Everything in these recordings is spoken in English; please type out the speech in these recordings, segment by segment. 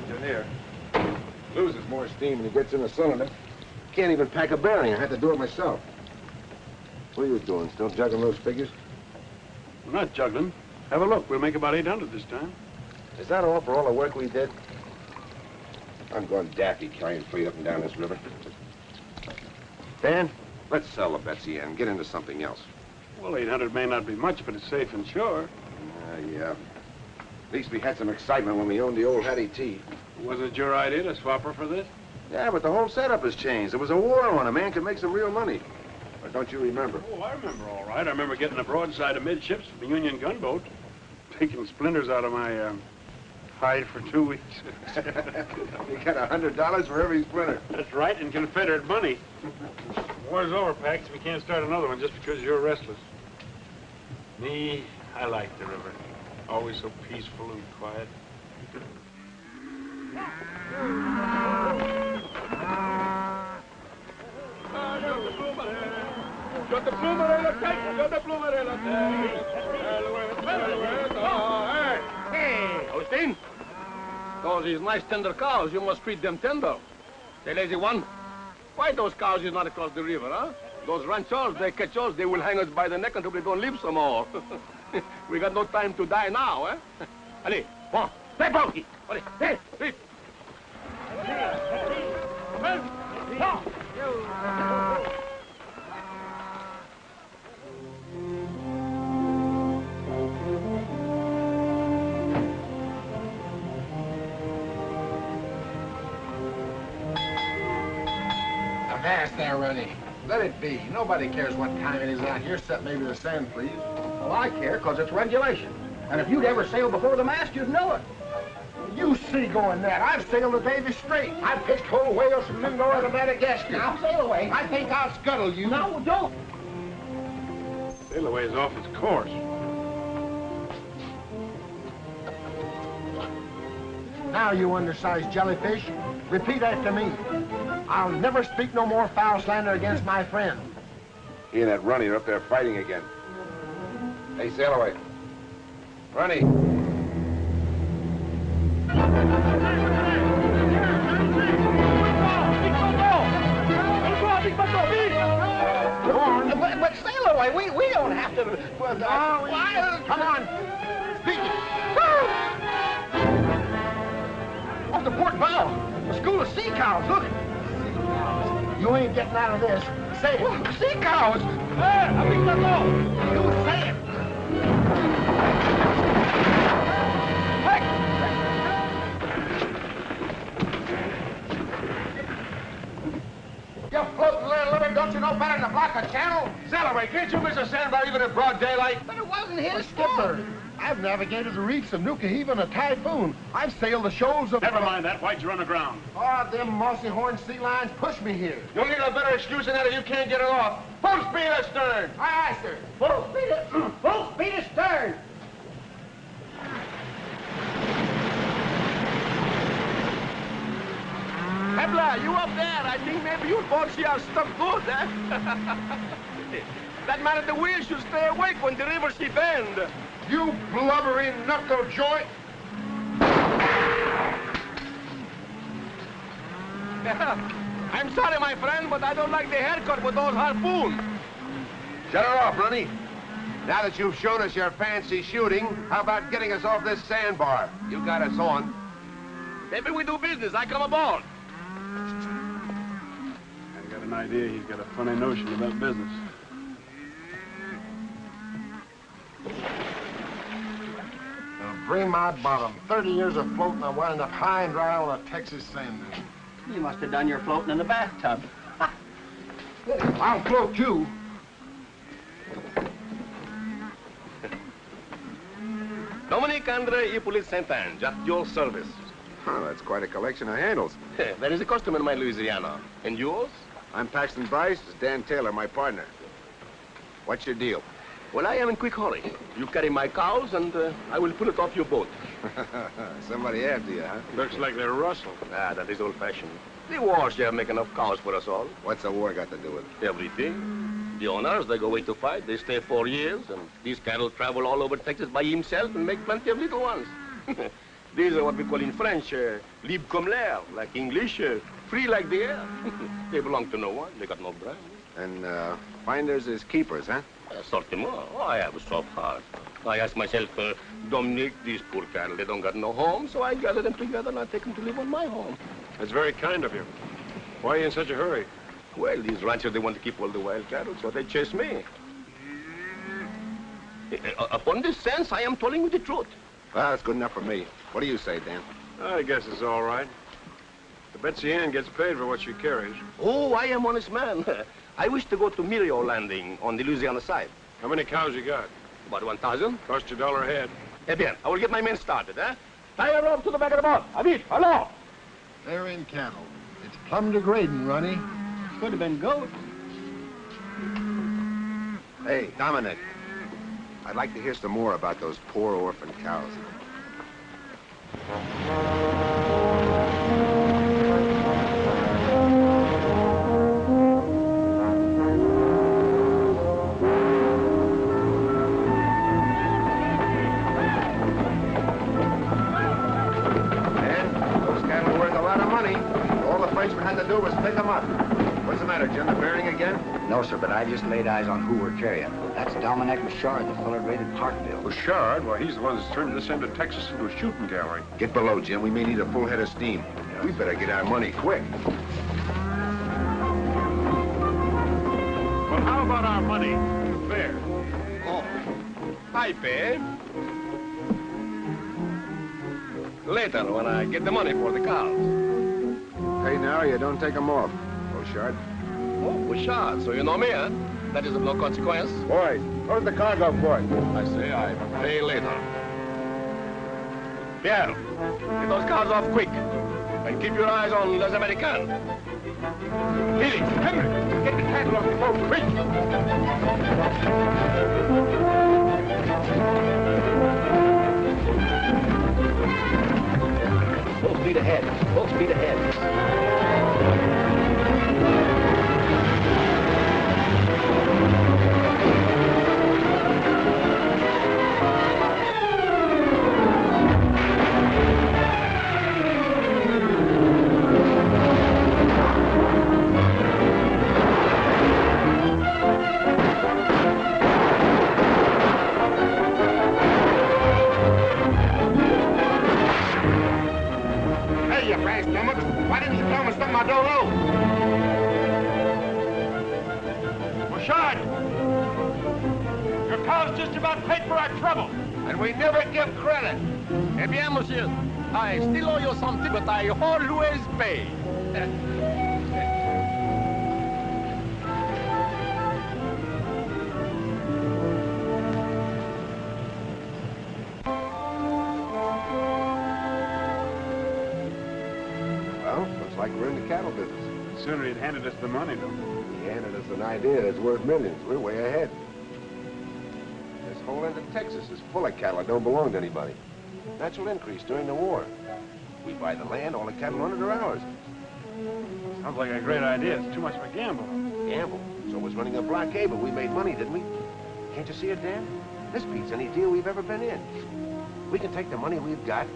engineer. Loses more steam when he gets in the cylinder. Can't even pack a bearing. I had to do it myself. What are you doing? Still juggling those figures? We're not juggling. Have a look. We'll make about 800 this time. Is that all for all the work we did? I'm going daffy carrying freight up and down this river. Dan, let's sell the Betsy and get into something else. Well, 800 may not be much, but it's safe and sure. Yeah. At least we had some excitement when we owned the old Hattie T. Wasn't it your idea to swap her for this? Yeah, but the whole setup has changed. There was a war on. A man could make some real money. Or don't you remember? Oh, I remember all right. I remember getting a broadside amidships from the Union gunboat, taking splinters out of my hide for 2 weeks. You got $100 for every splinter. That's right, in Confederate money. War's over, Pax. We can't start another one just because you're restless. Me, I like the river. Always so peaceful and quiet. Hey, Austin. Those is nice tender cows. You must treat them tender. Say, lazy one, why those cows is not across the river, huh? Those ranchers, they catch us, they will hang us by the neck until we don't live some more. We got no time to die now, eh? Allez, bon, step out! Allez, hey, hey! Avast there, Rennie. Let it be. Nobody cares what time it is out here, except maybe the sand, please. Well, I care, because it's regulation. And if you'd ever sailed before the mast, you'd know it. You see going that. I've sailed the Davis Strait. I've pitched whole whales from Mindoro to Madagascar. Now, Sailaway. I think I'll scuttle you. No, don't. Sailaway is off its course. Now, you undersized jellyfish, repeat after me. I'll never speak no more foul slander against my friend. He and that Runny are up there fighting again. Hey, Sailaway. Runny. Go on. But Sailaway, we don't have to... Come on. Speak it. Off the port bow. A school of sea cows. Look. You ain't getting out of this. Say it. Well, sea cows. Hey, Abigail. You say it. You floating little living, don't you know better than to block a channel? Sailaway, can't you miss a sandbar even in broad daylight? But it wasn't his Skipper, I've navigated the reefs of Nuka Heave in a typhoon. I've sailed the shoals of... Never mind that. Why'd you run aground? Oh, them mossy horn sea lions pushed me here. You'll need a better excuse than that if you can't get it off. Full speed astern. Aye, aye, sir. Full speed astern. Hebla, you up there? I think maybe you both see our stuff good, eh? That man at the wheel should stay awake when the river she bend. You blubbering knuckle joint. I'm sorry, my friend, but I don't like the haircut with those harpoons. Shut her off, Runny. Now that you've shown us your fancy shooting, how about getting us off this sandbar? You got us on. Maybe we do business. I come aboard. I got an idea he's got a funny notion about business. Bring my bottom. 30 years of floating, I wound up high and dry on a Texas sand dune. You must have done your floating in the bathtub. I'll float too. Dominique Andre Hippolyte Saint-Ange, at your service. Oh, that's quite a collection of handles. That is a custom in my Louisiana. And yours? I'm Paxton Bryce. It's Dan Taylor, my partner. What's your deal? Well, I am in quick hurry. You carry my cows, and I will pull it off your boat. Somebody after you, huh? Looks like they're rustlers. Ah, that is old-fashioned. The wars here make enough cows for us all. What's the war got to do with it? Everything. The owners, they go away to fight. They stay 4 years, and these cattle travel all over Texas by himself and make plenty of little ones. These are what we call in French, libre comme l'air, like English, free like the air. They belong to no one. They got no brand. And finders is keepers, huh? Certainement. Oh, I have a soft heart. I ask myself, Dominique, these poor cattle, they don't got no home, so I gather them together and I take them to live on my home. That's very kind of you. Why are you in such a hurry? Well, these ranchers, they want to keep all the wild cattle, so they chase me. Upon this sense, I am telling you the truth. Well, that's good enough for me. What do you say, Dan? I guess it's all right. The Betsy Ann gets paid for what she carries. Oh, I am honest man. I wish to go to Mirio Landing on the Louisiana side. How many cows you got? About 1,000. Cost you $1 a head. Eh bien, I will get my men started, eh? Tie a rope to the back of the boat. Avit, hello! They're in cattle. It's plumb degrading, Ronnie. Could have been goats. Hey, Dominic. I'd like to hear some more about those poor orphan cows. Frenchman had to do was pick them up. What's the matter, Jim? The bearing again? No, sir, but I just laid eyes on who we're carrying. That's Dominique Beauchard, the fellow raided Parkville. Beauchard? Well, he's the one that's turned this end of Texas into a shooting gallery. Get below, Jim. We may need a full head of steam. Yeah. We better get our money quick. Well, how about our money? The fare. Oh, I pay. Later, when I get the money for the cows. Pay now, you don't take them off. Beauchard. Oh, Beauchard, so you know me, huh? That is of no consequence. Boys, where's the cargo for it? I say I pay later. Pierre, get those cars off quick. And keep your eyes on Les Americans. Hilly, Henry, get the handle off the boat, quick! Full speed ahead. Full speed ahead. Why didn't you tell me something I don't know? Beauchard! Your cow's just about paid for our trouble. And we never give credit. Eh bien, monsieur. I still owe you something, but I always pay. Like we're in the cattle business. Sooner he'd handed us the money, though. He handed us an idea that's worth millions. We're way ahead. This whole end of Texas is full of cattle that don't belong to anybody. Natural increase during the war. We buy the land, all the cattle on it are ours. Sounds like a great idea. It's too much of a gamble. Gamble? So was running a blockade, but we made money, didn't we? Can't you see it, Dan? This beats any deal we've ever been in. We can take the money we've got,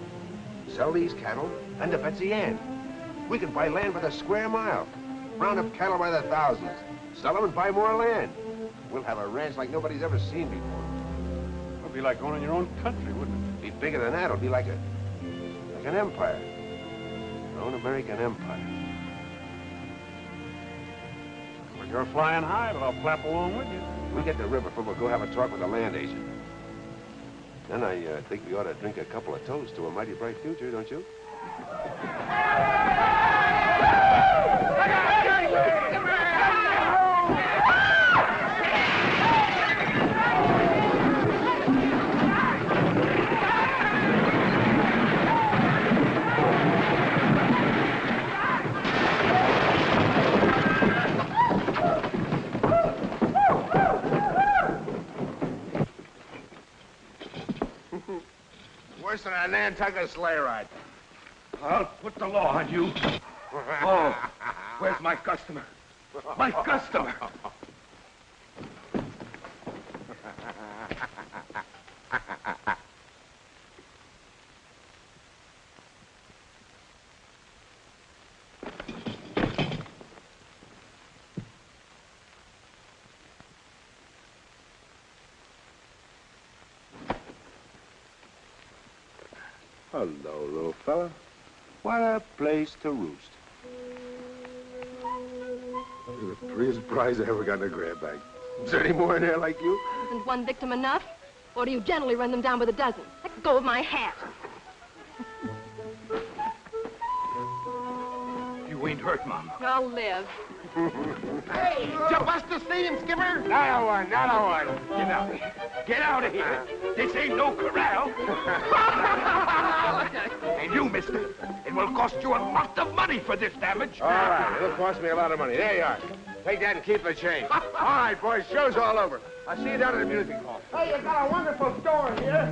sell these cattle, and the Betsy Ann. We can buy land by the square mile, round up cattle by the thousands, sell them and buy more land. We'll have a ranch like nobody's ever seen before. It would be like owning your own country, wouldn't it? Be bigger than that. It'll be like an empire. Our own American empire. Well, you're flying high, but I'll flap along with you. We'll get to Riverford. We'll go have a talk with the land agent. Then I think we ought to drink a couple of toasts to a mighty bright future, don't you? Worse than a Nantucket sleigh ride. I'll put the law on you. Oh, where's my customer? My customer! Hello, little fella. What a place to roost. You're the prettiest prize I ever got in a grab bag. Is there any more in there like you? Isn't one victim enough? Or do you generally run them down with a dozen? Let go of my hat. You ain't hurt, Mama. I'll live. Hey, did you bust the steam, Skipper? Not a one, not a one. Get out of here. Get out of here. This ain't no corral. And you, mister, it will cost you a lot of money for this damage. All right, it'll cost me a lot of money. There you are. Take that and keep the change. All right, boys, show's all over. I'll see you down at the music hall. Hey, you got a wonderful store here.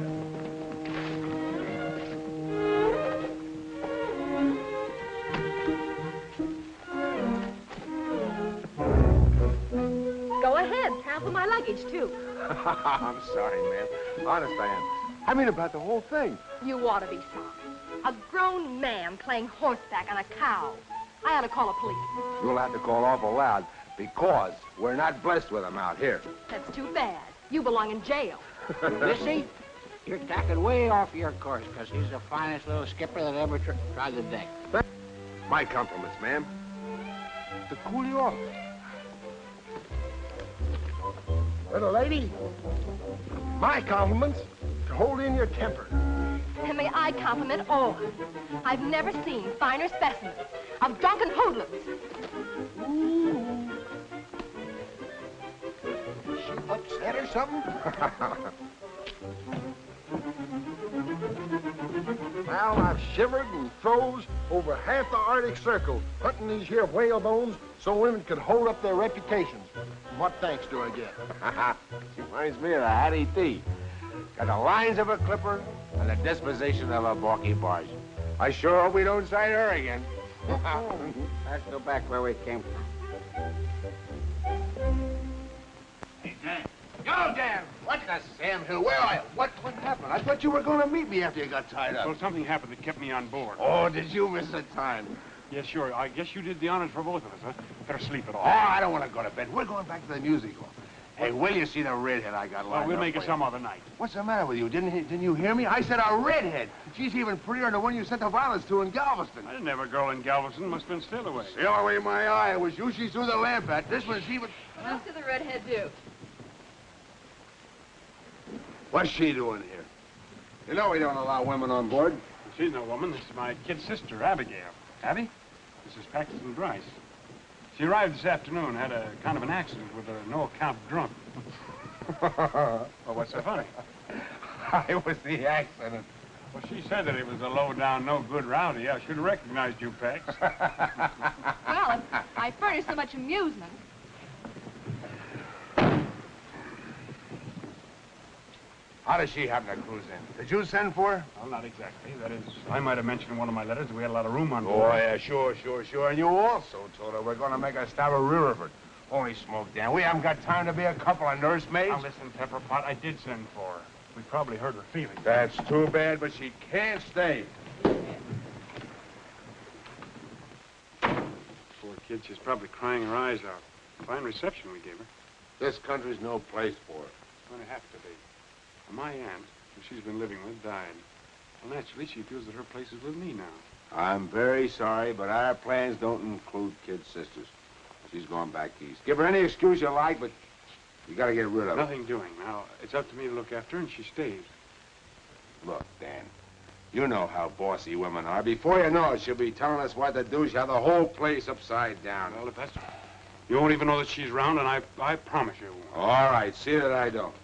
Go ahead. Half of my luggage, too. I'm sorry, ma'am. Honest, I am. I mean about the whole thing. You ought to be sorry. A grown man playing horseback on a cow. I ought to call a police. You'll have to call awful loud because we're not blessed with them out here. That's too bad. You belong in jail. Missy, you're tacking way off your course, because he's the finest little skipper that ever tried the deck. My compliments, ma'am. To cool you off. Little lady, my compliments to hold in your temper. And may I compliment all of you. I've never seen finer specimens of drunken hoodlums. Ooh. Is she upset or something? Well, I've shivered and froze over half the Arctic Circle hunting these here whale bones so women could hold up their reputations. What thanks do I get? She reminds me of the Hattie T. Got the lines of a clipper and the disposition of a balky barge. I sure hope we don't sight her again. Let's go back where we came from. Hey, Dan. Yo, Dan. What the Sam Hill? Where are you? What happened? I thought you were going to meet me after you got tied up. Well, something happened that kept me on board. Oh, did you miss the time? Yeah, sure. I guess you did the honors for both of us, huh? Better sleep it Oh, off. I don't want to go to bed. We're going back to the music hall. Hey, will you see the redhead I got lined Well, we'll up make it for some you? other night. What's the matter with you? Didn't you hear me? I said a redhead. She's even prettier than the one you sent the violets to in Galveston. I didn't have a girl in Galveston. Must have been Sailaway. Sailaway, my eye. It was you she threw the lamp at. This one's even... What else did the redhead do? What's she doing here? You know we don't allow women on board. She's no woman. This is my kid sister, Abigail. Abby? This is Paxton and Bryce. She arrived this afternoon, had a kind of an accident with a no-account drunk. Well, what's so funny? I was the accident. Well, she said that it was a low-down, no-good rowdy. I should have recognized you, Pax. Well, if I furnish so much amusement. How does she happen to cruise in? Did you send for her? Well, not exactly. That is, I might have mentioned in one of my letters that we had a lot of room on Oh, board. yeah, sure. And you also told her we're going to make a stop at Riverford. Holy smoke, Dan. We haven't got time to be a couple of nursemaids. Now, listen, Pepperpot, I did send for her. We probably hurt her feelings. That's too bad, but she can't stay. Poor kid, she's probably crying her eyes out. Fine reception we gave her. This country's no place for her. It's going to have to be. My aunt, who she's been living with, died. Well, naturally, she feels that her place is with me now. I'm very sorry, but our plans don't include kid sisters. She's going back east. Give her any excuse you like, but you got to get rid of her. Nothing doing. Now, it's up to me to look after her, and she stays. Look, Dan, you know how bossy women are. Before you know it, she'll be telling us what to do. She'll have the whole place upside down. Well, if that's... You won't even know that she's around, and I promise you. All right, see that I don't.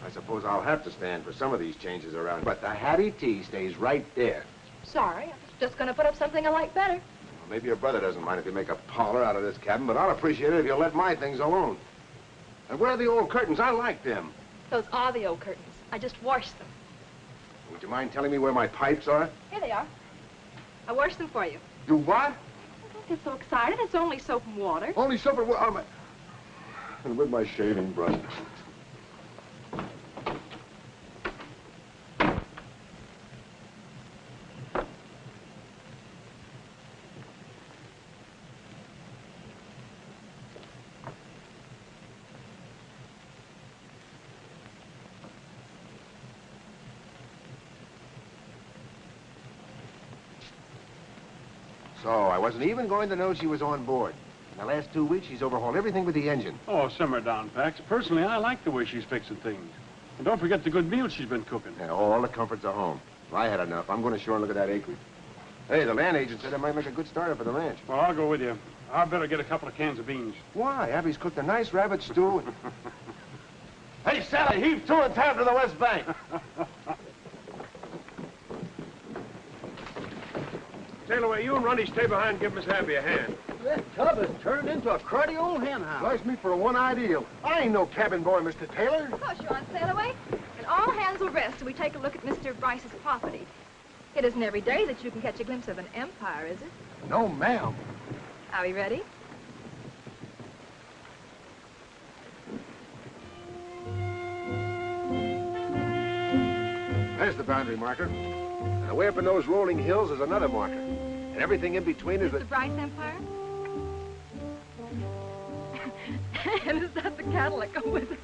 I suppose I'll have to stand for some of these changes around. But the Hattie T stays right there. Sorry, I was just going to put up something I like better. Well, maybe your brother doesn't mind if you make a parlor out of this cabin, but I'll appreciate it if you let my things alone. And where are the old curtains? I like them. Those are the old curtains. I just washed them. Would you mind telling me where my pipes are? Here they are. I washed them for you. You what? Don't get so excited. It's only soap and water. Only soap and water. And with my shaving brush. So I wasn't even going to know she was on board. In the last 2 weeks, she's overhauled everything with the engine. Oh, simmer down, Pax. Personally, I like the way she's fixing things. And don't forget the good meal she's been cooking. Yeah, all the comforts are home. If I had enough, I'm going ashore and look at that acreage. Hey, the land agent said it might make a good starter for the ranch. Well, I'll go with you. I better get a couple of cans of beans. Why? Abby's cooked a nice rabbit stew. Hey, Sally, heave to and tab to the west bank. Sailaway, you and Ronnie stay behind and give Miss Abby a hand. That tub has turned into a cruddy old hen house. Slice me for a one-eyed eel. I ain't no cabin boy, Mr. Taylor. Of course you're on Sailaway. And all hands will rest till we take a look at Mr. Bryce's property. It isn't every day that you can catch a glimpse of an empire, is it? No, ma'am. Are we ready? There's the boundary marker. And away up in those rolling hills is another marker. And everything in between is the Bryce Empire? And is that the cattle that go with it?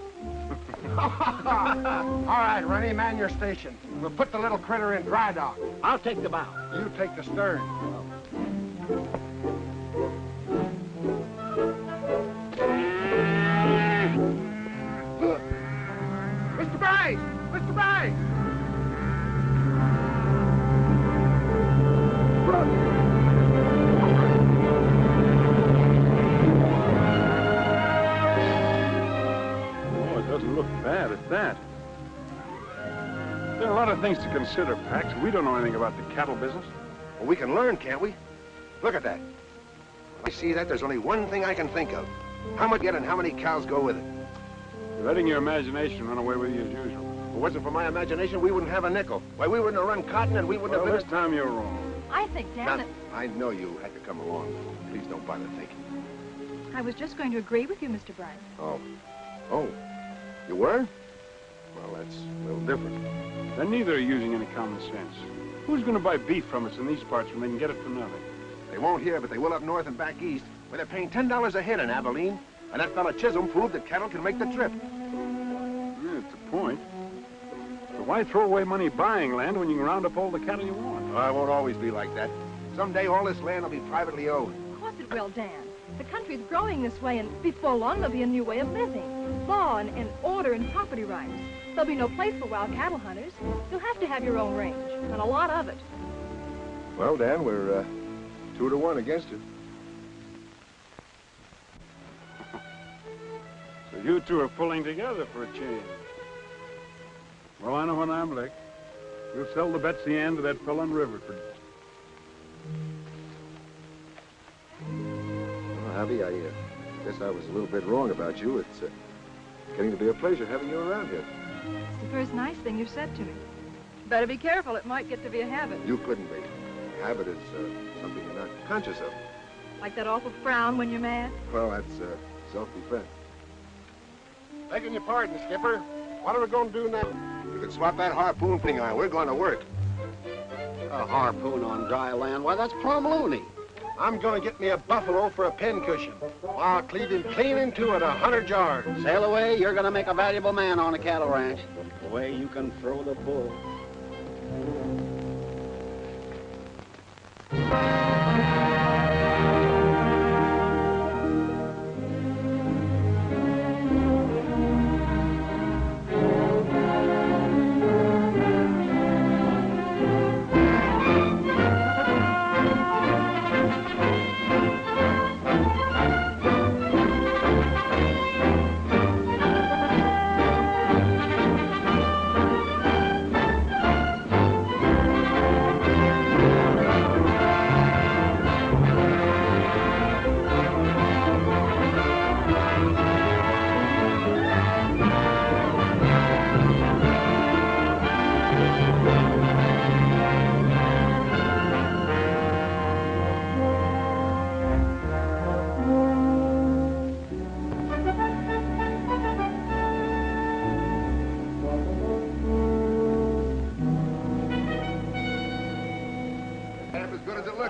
All right, Rennie, man your station. We'll put the little critter in dry dock. I'll take the bow. You take the stern. Mr. Bryce! Mr. Bryce! Oh, it doesn't look bad at that. There are a lot of things to consider, Pax. We don't know anything about the cattle business. Well, we can learn, can't we? Look at that. When I see that, there's only one thing I can think of. How much get and how many cows go with it? You're letting your imagination run away with you as usual. If it wasn't for my imagination, we wouldn't have a nickel. Why, we wouldn't have run cotton and we wouldn't Well, have this time you're wrong. I think, Dan, that I know you had to come along. Please don't bother thinking. I was just going to agree with you, Mr. Bryce. Oh, you were? Well, that's a little different. Then neither are using any common sense. Who's going to buy beef from us in these parts when they can get it for nothing? They won't here, but they will up north and back east, where they're paying $10 a head in Abilene. And that fella Chisholm proved that cattle can make the trip. Yeah, that's the point. But why throw away money buying land when you can round up all the cattle you want? Oh, it won't always be like that. Someday all this land will be privately owned. Of course it will, Dan. The country's growing this way, and before long there'll be a new way of living. Law and order and property rights. There'll be no place for wild cattle hunters. You'll have to have your own range, and a lot of it. Well, Dan, we're 2 to 1 against you. So you two are pulling together for a change. Well, I know when I'm licked. We'll sell the Betsy Ann to that fellow in Riverford. Well, Abby, I guess I was a little bit wrong about you. It's getting to be a pleasure having you around here. It's the first nice thing you've said to me. Better be careful. It might get to be a habit. You couldn't be. A habit is something you're not conscious of. Like that awful frown when you're mad? Well, that's self-defense. Begging your pardon, Skipper. What are we going to do now? You can swap that harpoon thing on. We're going to work. A harpoon on dry land? Why, that's plumb loony. I'm going to get me a buffalo for a pincushion. I'll cleave him clean in two at 100 yards. Sail away, you're going to make a valuable man on a cattle ranch. The way you can throw the bull.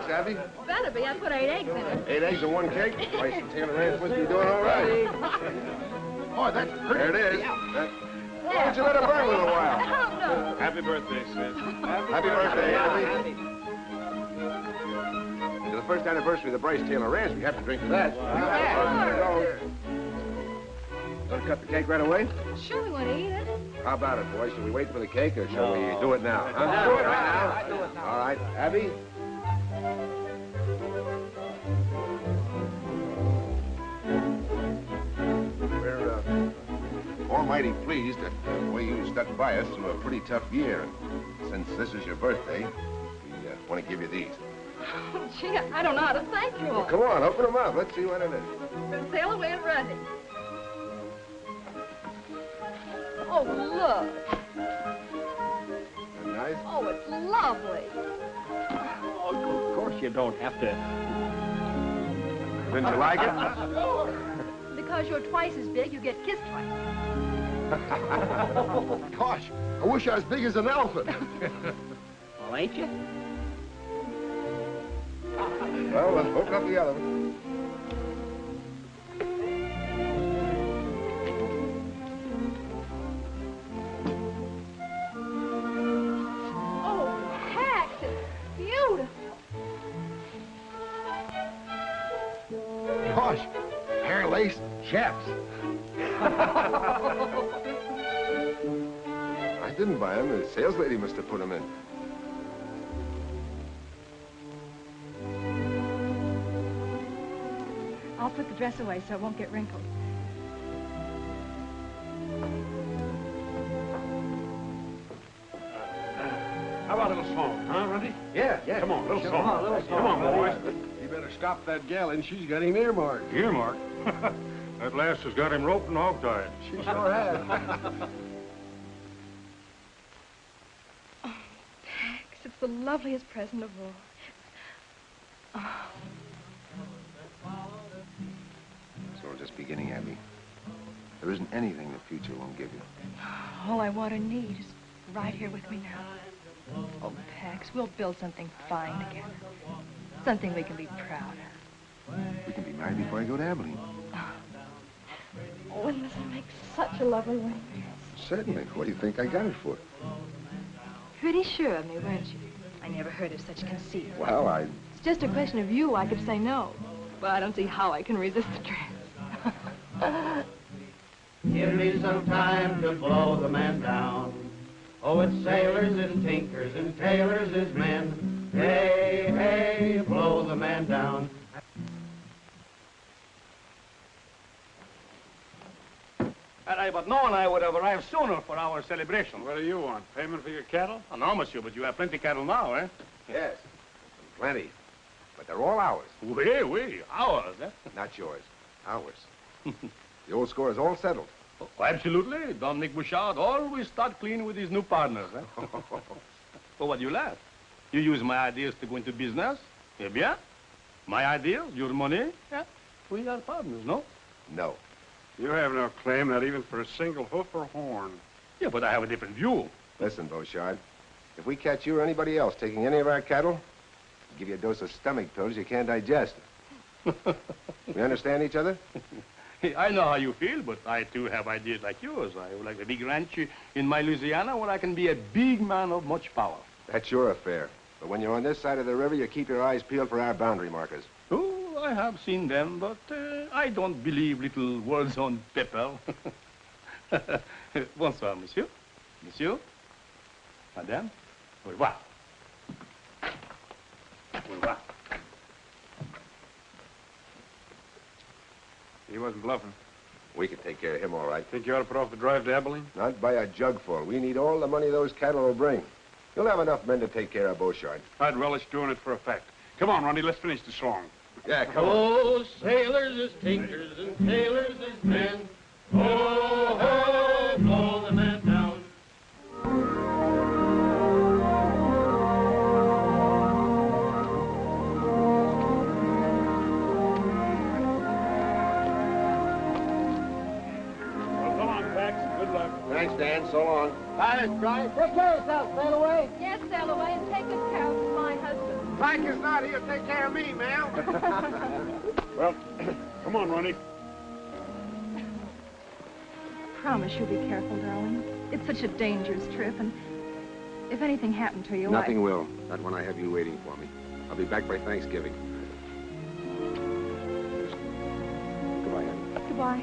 Abby? Better be. I put 8 eggs in it. 8 eggs in 1 cake? Bryce and Taylor Ranch must be doing all right. Oh, that's pretty. There it is. Why don't you let it burn a little while? Oh, no. Happy birthday, sis. Happy birthday, Abby. To the first anniversary of the Bryce Taylor Ranch. We have to drink to that. Sure. Want to cut the cake right away? Sure, we want to eat it. How about it, boys? Shall we wait for the cake, or shall we do it now? Huh? Do it right now. I do it now. All right. Abby? We're almighty pleased at the way you stuck by us through a pretty tough year. Since this is your birthday, we want to give you these. Oh, gee, I don't know how to thank you all. Well, come on, open them up. Let's see what it is. From Sailaway and Running. Oh, look. Nice? Oh, it's lovely. Oh, of course you don't have to. Didn't you like it? Sure. Because you're twice as big, you get kissed twice. Gosh, I wish I was big as an elephant. Well, ain't you? Well, open up the other one. Oh, Pax, it's beautiful. Gosh, hair lace, chaps. I didn't buy them. The sales lady must have put them in. I'll put the dress away so it won't get wrinkled. How about a little song, huh, Runty? Yeah. Come on, little Sure. song. Come on, boys. You better stop that gal, and she's got him earmarked. Earmark. That lass has got him roped and hog-tied. She sure has. Oh, Pax, it's the loveliest present of all. Oh. It's all just beginning, Abby. There isn't anything the future won't give you. All I want and need is right here with me now. Oh, Pax, we'll build something fine together. Something we can be proud of. We can be married before I go to Abilene. Oh, and this will make such a lovely ring. Certainly. What do you think I got it for? Pretty sure of me, weren't you? I never heard of such conceit. Well, It's just a question of you. I could say no. But I don't see how I can resist the dress. Give me some time to blow the man down. Oh, it's sailors and tinkers and tailors is men. Hey, hey, blow the man down. But no one I would have arrived sooner for our celebration. What do you want? Payment for your cattle? Oh, no, monsieur, but you have plenty cattle now, eh? Yes. Plenty. But they're all ours. Oui, ours, eh? Not yours. Ours. The old score is all settled. Oh, absolutely. Dominique Beauchard always start clean with his new partners, eh? Well, what do you laugh? You use my ideas to go into business? Eh bien? My ideas, your money? Yeah. We are partners, no? No. You have no claim, not even for a single hoof or horn. Yeah, but I have a different view. Listen, Beauchard. If we catch you or anybody else taking any of our cattle, we'll give you a dose of stomach pills you can't digest. We understand each other? I know how you feel, but I too have ideas like yours. I would like a big ranch in my Louisiana where I can be a big man of much power. That's your affair. But when you're on this side of the river, you keep your eyes peeled for our boundary markers. Oh, I have seen them, but I don't believe little words on paper. Bonsoir, monsieur. Monsieur. Madame. Au revoir. Au revoir. He wasn't bluffing. We can take care of him all right. Think you ought to put off the drive to Abilene? Not by a jugful. We need all the money those cattle will bring. You'll have enough men to take care of Beauchard. I'd relish doing it for a fact. Come on, Ronnie, let's finish the song. Yeah, come on. Oh, sailors is tinkers and tailors is men. Oh, ho, blow the man down. Well, so long, Pax. Good luck. Thanks, Dan. So long. Bye, Bryce. Take care of yourself, Sailaway. Yes, Sailaway, and take good care of my husband. Mike is not here. Take care of me, ma'am. Well, come on, Ronnie. Promise you'll be careful, darling. It's such a dangerous trip, and if anything happened to you, Nothing will. Not when I have you waiting for me. I'll be back by Thanksgiving. why?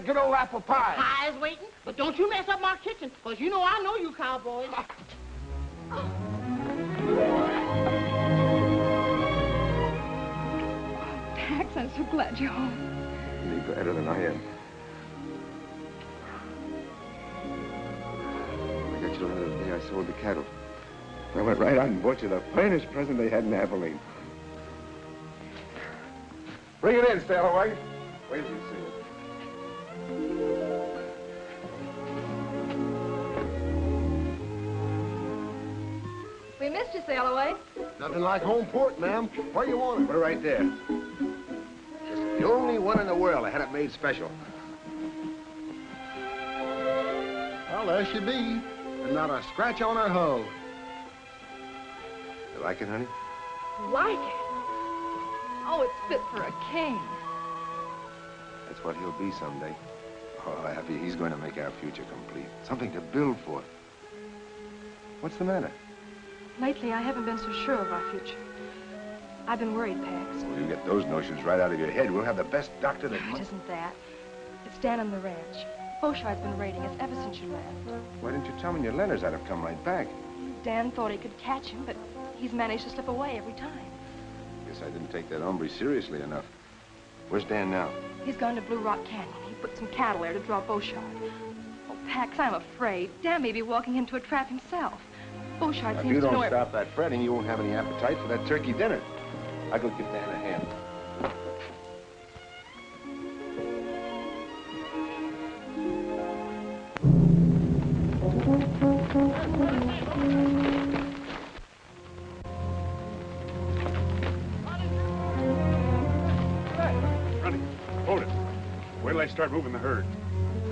Good old apple pie. Pie's waiting, but don't you mess up my kitchen, because you know I know you cowboys. Pax, I'm so glad you're home. You'll be gladder than I am. I got you the other day I sold the cattle. I went right out and bought you the finest present they had in Abilene. Bring it in, Sailaway. Wait till you see it. We missed you, Sailaway. Nothing like home port, ma'am. Where you want it? Put it right there. Just the only one in the world I had it made special. Well, there she be. And not a scratch on her hull. You like it, honey? Like it? Oh, it's fit for a king. That's what he'll be someday. Oh, Abby, he's going to make our future complete. Something to build for. What's the matter? Lately, I haven't been so sure of our future. I've been worried, Pax. Well, you get those notions right out of your head. We'll have the best doctor that... It isn't that. It's down on the ranch. Beauchard's been raiding us ever since you left. Why didn't you tell me your letters? I'd have come right back. Dan thought he could catch him, but he's managed to slip away every time. Guess I didn't take that hombre seriously enough. Where's Dan now? He's gone to Blue Rock Canyon. He put some cattle there to draw Beauchard. Oh, Pax, I'm afraid. Dan may be walking into a trap himself. Beauchard seems to know... If you don't stop that fretting, you won't have any appetite for that turkey dinner. I'll go give Dan a hand. Hold it. Wait till I start moving the herd.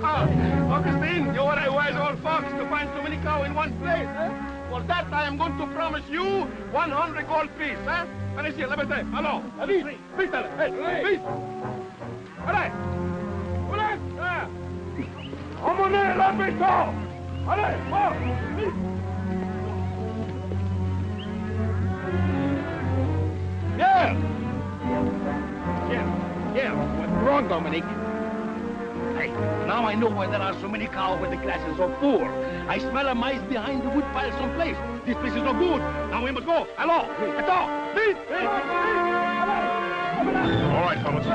Augustine, you're a wise old fox to find so many cows in one place, eh? For that, I am going to promise you 100 gold pieces, eh? Let me see, let me say. Hello. Please, please, tell it. Hey, please. Allez. Allez. Emmenez la maison. Allez, oh, please. Pierre. Pierre, what's wrong, Dominique? Hey, now I know why there are so many cows when the grass is so poor. I smell a mice behind the wood pile someplace. This place is no good. Now we must go. Hello. Attends. Please. All right, fellas.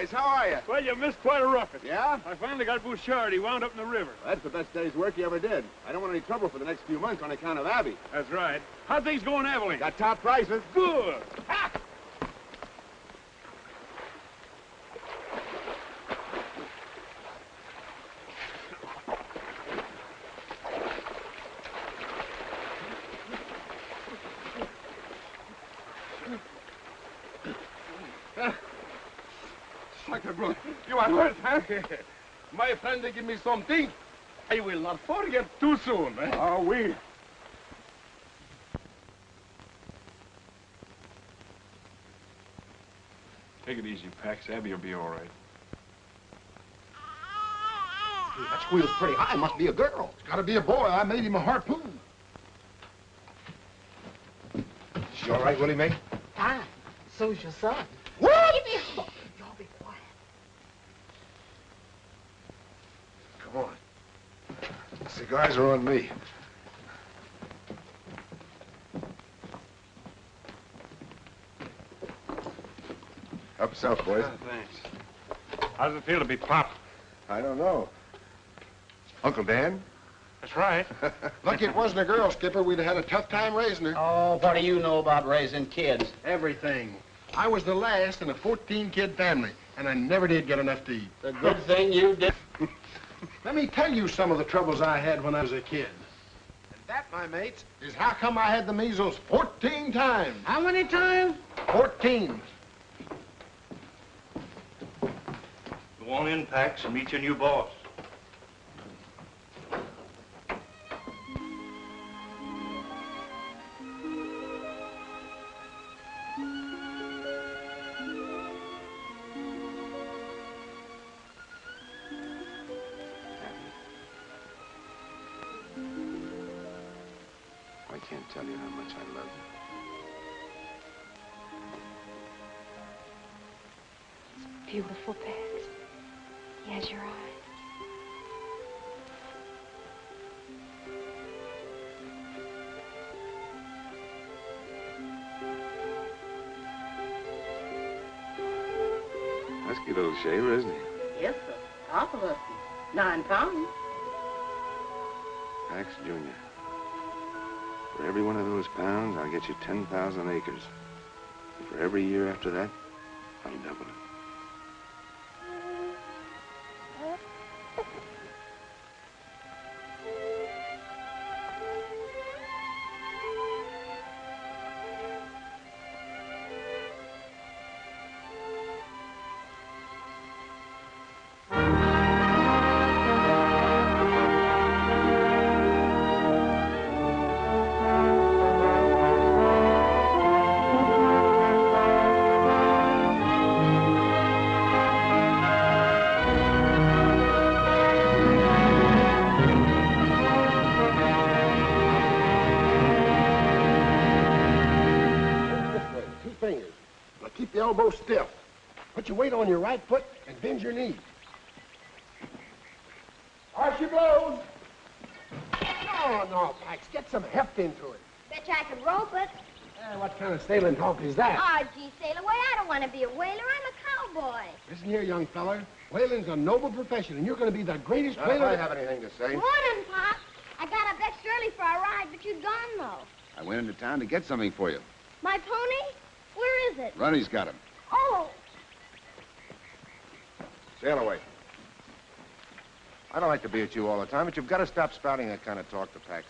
boys. How are you? Well, you missed quite a roughing. Yeah? I finally got Beauchard. He wound up in the river. Well, that's the best day's work you ever did. I don't want any trouble for the next few months on account of Abby. That's right. How'd things go in Abilene? Got top prices. Good. Ha! Sucker, bro. You are hurt, huh? My friend, they give me something. I will not forget too soon. Eh? Oh, we. Take it easy, Pax. Abby will be all right. That squeal's pretty high. Must be a girl. It's gotta be a boy. I made him a harpoon. She all right, Willie, mate? Fine. So's your son. What? Y'all be quiet. Come on. Cigars are on me. Up south, boys. Thanks. How does it feel to be Pop? I don't know. Uncle Dan? That's right. Lucky it wasn't a girl, Skipper. We'd have had a tough time raising her. Oh, what do you know about raising kids? Everything. I was the last in a 14-kid family, and I never did get enough to eat. The good thing you did. Let me tell you some of the troubles I had when I was a kid. And that, my mates, is how come I had the measles 14 times. How many times? 14. Go on in, Pax, and meet your new boss. I can't tell you how much I love you. It's beautiful, Pax. He has your eyes. Husky little shaver, isn't he? Yes, sir. Awful husky. 9 pounds. Pax Jr. For every one of those pounds, I'll get you 10,000 acres. And for every year after that, I'll double it. Elbow stiff. Put your weight on your right foot and bend your knee. Arch your blows. No, Pax, get some heft into it. Bet you I could rope it. What kind of sailing talk is that? Oh, gee, Sailaway, I don't want to be a whaler. I'm a cowboy. Listen here, young feller. Whaling's a noble profession, and you're going to be the greatest whaler. I have anything to say. Morning, Pop. I got up extra early for a ride, but you'd gone, though. I went into town to get something for you. My pony? Where is it? Ronnie's got him. Oh. Sailaway. I don't like to be at you all the time, but you've got to stop spouting that kind of talk to Pax.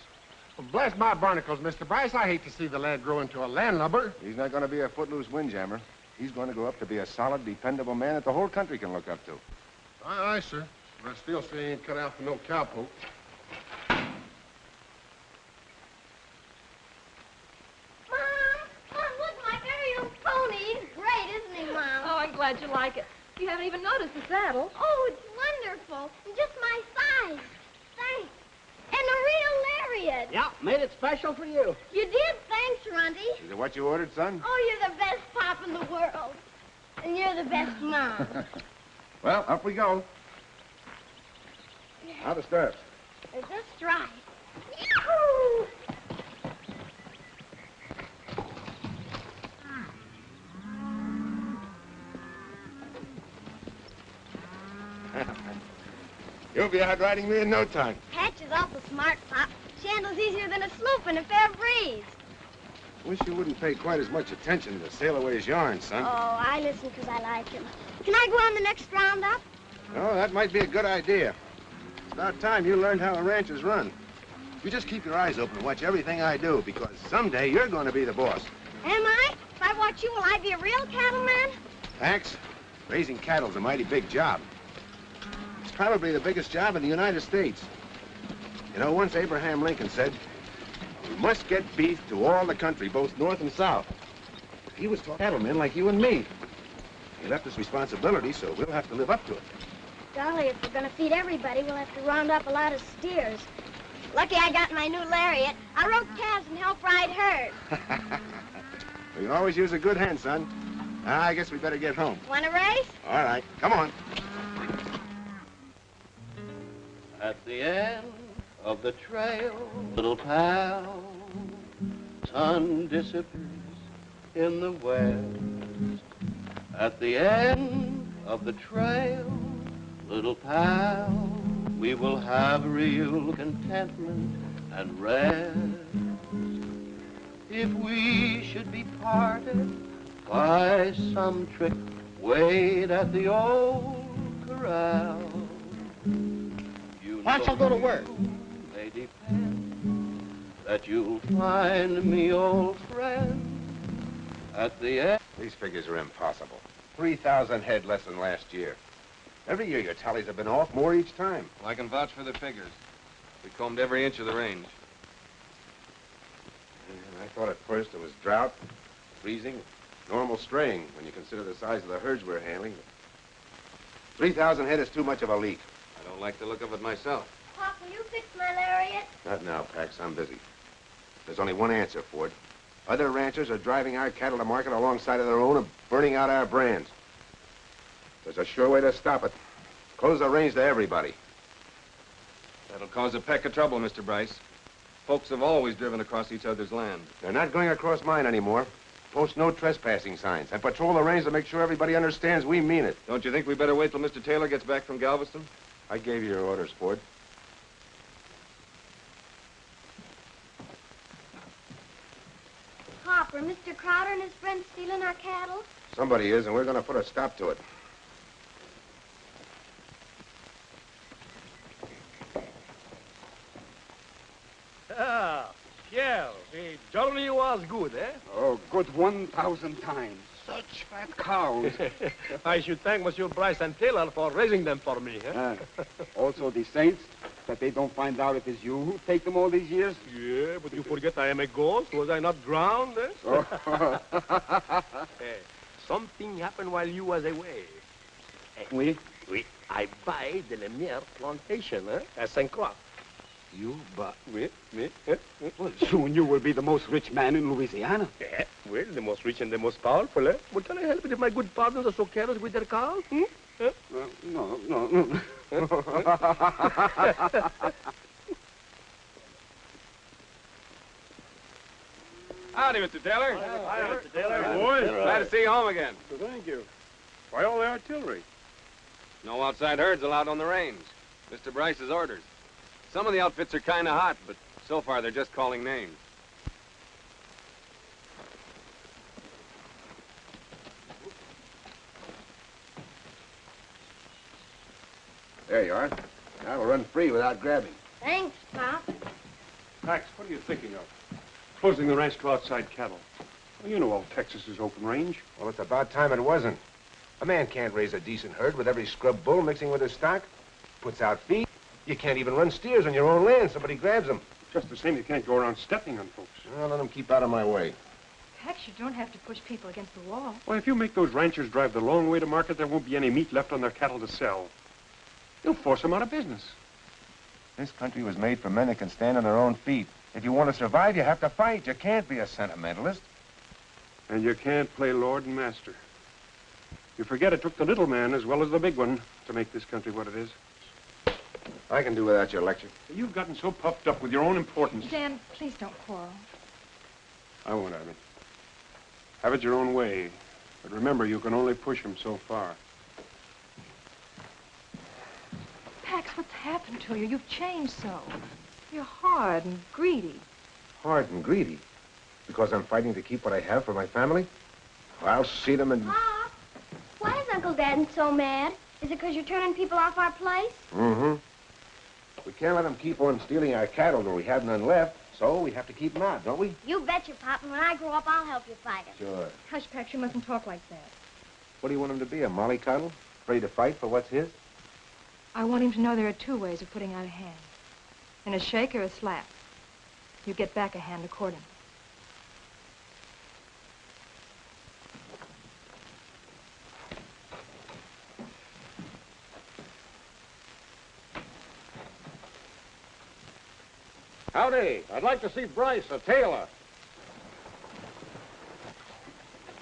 Well, bless my barnacles, Mr. Bryce. I hate to see the lad grow into a landlubber. He's not going to be a footloose windjammer. He's going to grow up to be a solid, dependable man that the whole country can look up to. Aye, sir. But I still say he ain't cut out for no cowpoke. I'm glad you like it. You haven't even noticed the saddle. Oh, it's wonderful. And just my size. Thanks. And a real lariat. Yeah, made it special for you. You did. Thanks, Runty. Is it what you ordered, son? Oh, you're the best pop in the world. And you're the best mom. Well, up we go. How the stirrups? They're just right. Yahoo! You'll be out riding me in no time. Hatch is awful smart, Pop. She handles easier than a sloop in a fair breeze. Wish you wouldn't pay quite as much attention to Sailaway's yarn, son. Oh, I listen because I like him. Can I go on the next roundup? Oh, that might be a good idea. It's about time you learned how a ranch is run. You just keep your eyes open and watch everything I do, because someday you're going to be the boss. Am I? If I watch you, will I be a real cattleman? Pax, raising cattle's a mighty big job. It's probably the biggest job in the United States. You know, once Abraham Lincoln said, we must get beef to all the country, both north and south. He was talking cattlemen like you and me. He left us responsibility, so we'll have to live up to it. Golly, if we're going to feed everybody, we'll have to round up a lot of steers. Lucky I got my new lariat. I rope calves and help ride herd. We can always use a good hand, son. I guess we better get home. Want to race? All right, come on. At the end of the trail, little pal, sun disappears in the west. At the end of the trail, little pal, we will have real contentment and rest. If we should be parted by some trick, wait at the old corral. Why don't you go to work? May depend that you'll find me, old friend, at the end. These figures are impossible. 3,000 head less than last year. Every year your tallies have been off more each time. Well, I can vouch for the figures. We combed every inch of the range. And I thought at first it was drought, freezing, normal straying when you consider the size of the herds we're handling. 3,000 head is too much of a leak. I don't like the look of it myself. Pop, will you fix my lariat? Not now, Pax. I'm busy. There's only one answer, Ford. Other ranchers are driving our cattle to market alongside of their own and burning out our brands. There's a sure way to stop it. Close the range to everybody. That'll cause a peck of trouble, Mr. Bryce. Folks have always driven across each other's land. They're not going across mine anymore. Post no trespassing signs and patrol the range to make sure everybody understands we mean it. Don't you think we better wait till Mr. Taylor gets back from Galveston? I gave you your orders, Ford. Pop, are Mr. Crowder and his friends stealing our cattle? Somebody is, and we're going to put a stop to it. Ah, Pierre, the journey was good, eh? Oh, good 1,000 times. Such fat cows. I should thank Monsieur Bryce and Taylor for raising them for me, eh? Also the saints, that they don't find out it is you who take them all these years. Yeah, but you forget I am a ghost. Was I not drowned, eh? Oh. Something happened while you was away. Oui? Oui. I buy the Lemire plantation, at St. Croix. You, but... Oui. Well, soon you will be the most rich man in Louisiana. Yeah, well, the most rich and the most powerful, eh? But can I help it if my good partners are so careless with their cows? No. Howdy, Mr. Taylor. Hi, Mr. Taylor. Boys, glad to see you home again. Thank you. Why all the artillery? No outside herds allowed on the range. Mr. Bryce's orders. Some of the outfits are kind of hot, but so far they're just calling names. There you are. Now we'll run free without grabbing. Thanks, Pop. Pax, what are you thinking of? Closing the ranch to outside cattle. Well, you know all Texas is open range. Well, it's about time it wasn't. A man can't raise a decent herd with every scrub bull mixing with his stock. Puts out feed. You can't even run steers on your own land. Somebody grabs them. Just the same, you can't go around stepping on folks. Well, let them keep out of my way. Perhaps you don't have to push people against the wall. Well, if you make those ranchers drive the long way to market, there won't be any meat left on their cattle to sell. You'll force them out of business. This country was made for men that can stand on their own feet. If you want to survive, you have to fight. You can't be a sentimentalist. And you can't play lord and master. You forget it took the little man as well as the big one to make this country what it is. I can do without your lecture. You've gotten so puffed up with your own importance. Dan, please don't quarrel. I won't have it. Have it your own way. But remember, you can only push him so far. Pax, what's happened to you? You've changed so. You're hard and greedy. Hard and greedy? Because I'm fighting to keep what I have for my family? Well, I'll see them and... Pop, why is Uncle Dad so mad? Is it because you're turning people off our place? Mm-hmm. We can't let them keep on stealing our cattle when we have none left, so we have to keep them out, don't we? You betcha, Pop, and when I grow up, I'll help you fight it. Sure. Hush, Pax, you mustn't talk like that. What do you want him to be, a mollycoddle? Afraid to fight for what's his? I want him to know there are two ways of putting out a hand. And a shake or a slap. You get back a hand accordingly. Howdy. I'd like to see Bryce, a tailor.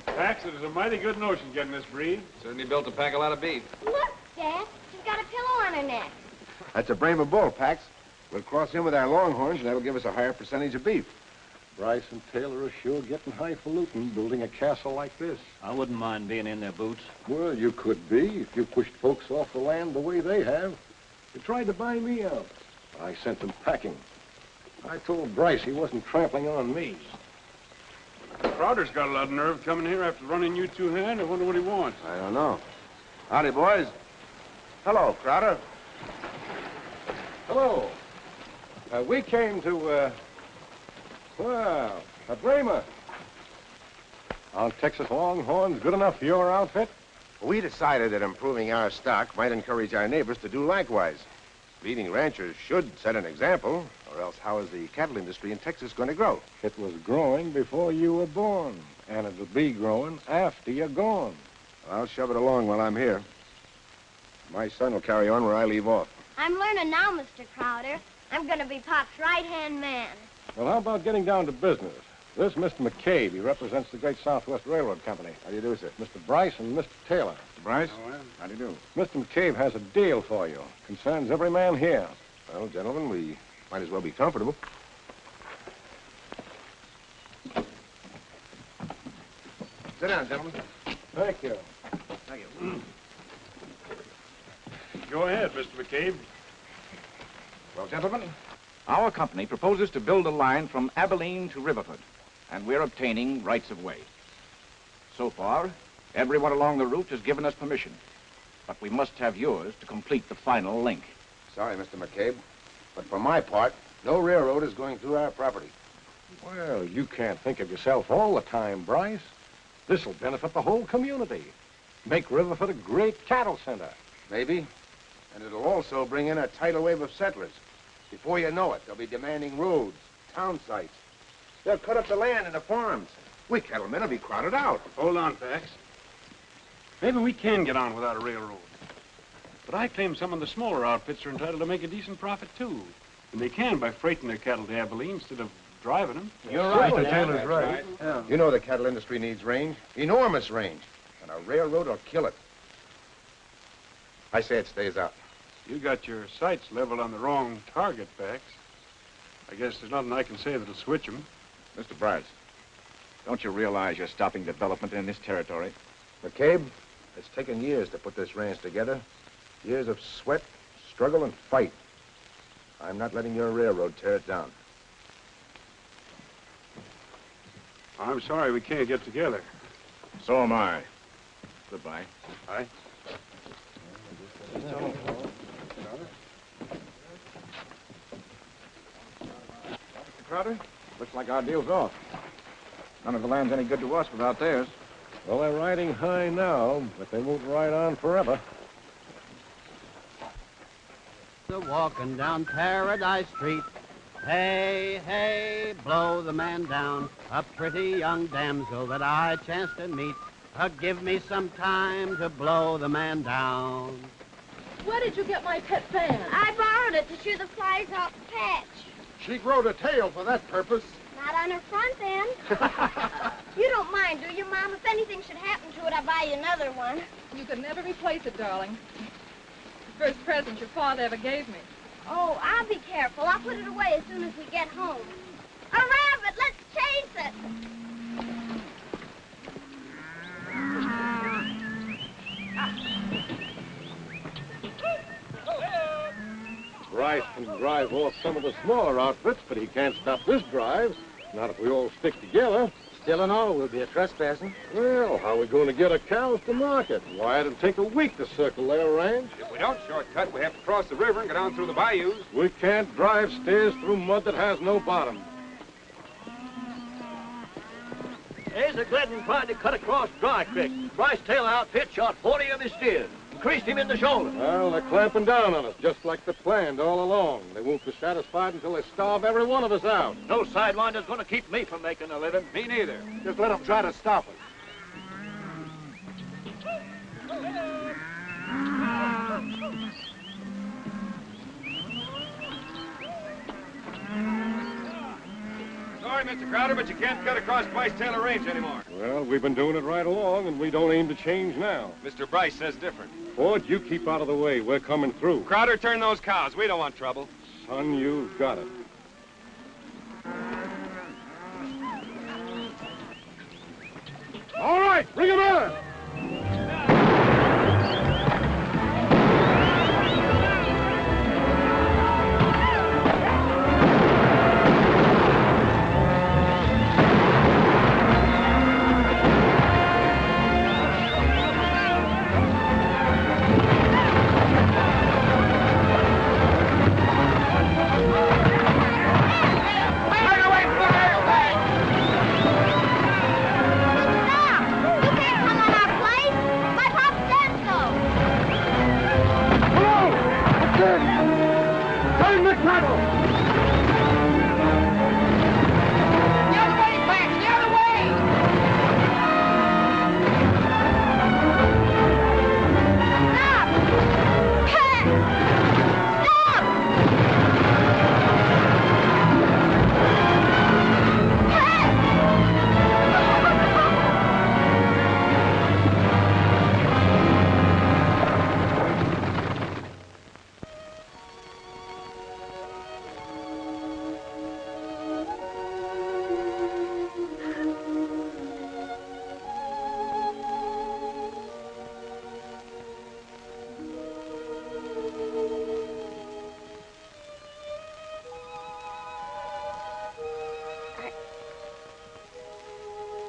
Pax, it is a mighty good notion getting this breed. Certainly built to pack a lot of beef. Look, Dad. She's got a pillow on her neck. That's a Brahma bull, Pax. We'll cross in with our longhorns, and that'll give us a higher percentage of beef. Bryce and Taylor are sure getting highfalutin building a castle like this. I wouldn't mind being in their boots. Well, you could be if you pushed folks off the land the way they have. They tried to buy me out. I sent them packing. I told Bryce he wasn't trampling on me. Crowder's got a lot of nerve coming here after running you two-hand. I wonder what he wants. I don't know. Howdy, boys. Hello, Crowder. Hello. We came to, well, a Brahma. Our Texas Longhorns good enough for your outfit? We decided that improving our stock might encourage our neighbors to do likewise. Leading ranchers should set an example, or else how is the cattle industry in Texas going to grow? It was growing before you were born, and it'll be growing after you're gone. I'll shove it along while I'm here. My son will carry on where I leave off. I'm learning now, Mr. Crowder. I'm going to be Pop's right-hand man. Well, how about getting down to business? This Mr. McCabe, he represents the Great Southwest Railroad Company. How do you do, sir? Mr. Bryce and Mr. Taylor. Mr. Bryce? Oh, well. How do you do? Mr. McCabe has a deal for you. Concerns every man here. Well, gentlemen, we might as well be comfortable. Sit down, gentlemen. Thank you. Thank you. Go ahead, Mr. McCabe. Well, gentlemen, Our company proposes to build a line from Abilene to Riverford, and we're obtaining rights of way. So far, everyone along the route has given us permission, but we must have yours to complete the final link. Sorry, Mr. McCabe, but for my part, no railroad is going through our property. Well, you can't think of yourself all the time, Bryce. This'll benefit the whole community. Make Riverford a great cattle center. Maybe. And it'll also bring in a tidal wave of settlers. Before you know it, they'll be demanding roads, town sites. They'll cut up the land and the farms. We cattlemen will be crowded out. Hold on, Pax. Maybe we can get on without a railroad. But I claim some of the smaller outfits are entitled to make a decent profit, too. And they can by freighting their cattle to Abilene instead of driving them. You're right. Mr. Taylor's right. Yeah. You know the cattle industry needs range, enormous range, and a railroad will kill it. I say it stays out. You got your sights leveled on the wrong target, Pax. I guess there's nothing I can say that'll switch them. Mr. Bryce, don't you realize you're stopping development in this territory? McCabe, it's taken years to put this ranch together. Years of sweat, struggle, and fight. I'm not letting your railroad tear it down. I'm sorry we can't get together. So am I. Goodbye. Aye. Mr. Crowder, looks like our deal's off. None of the land's any good to us without theirs. Well, they're riding high now, but they won't ride on forever. They're walking down Paradise Street. Hey, hey, blow the man down. A pretty young damsel that I chanced to meet. Give me some time to blow the man down. Where did you get my pet fan? I borrowed it to shoo the flies off the patch. She growed a tail for that purpose. Not on her front end. You don't mind, do you, Mom? If anything should happen to it, I'll buy you another one. You could never replace it, darling. The first present your father ever gave me. Oh, I'll be careful. I'll put it away as soon as we get home. A rabbit! Let's chase it! drive off some of the smaller outfits, but he can't stop this drive. Not if we all stick together. Still and all, we'll be a trespassing. Well, how are we going to get our cows to market? Why, it'll take a week to circle their range. If we don't shortcut, we have to cross the river and go down through the bayous. We can't drive steers through mud that has no bottom. There's a Glidden trying to cut across Dry Creek. Bryce Taylor outfit shot 40 of his steers. Creased him in the shoulder. Well, they're clamping down on us, just like they planned all along. They won't be satisfied until they starve every one of us out. No sidewinder's going to keep me from making a living. Me neither. Just let them try to stop us. Sorry, Mr. Crowder, but you can't cut across Bryce Taylor Range anymore. Well, we've been doing it right along, and we don't aim to change now. Mr. Bryce says different. Ford, you keep out of the way. We're coming through. Crowder, turn those cows. We don't want trouble. Son, you've got it. All right, bring him in!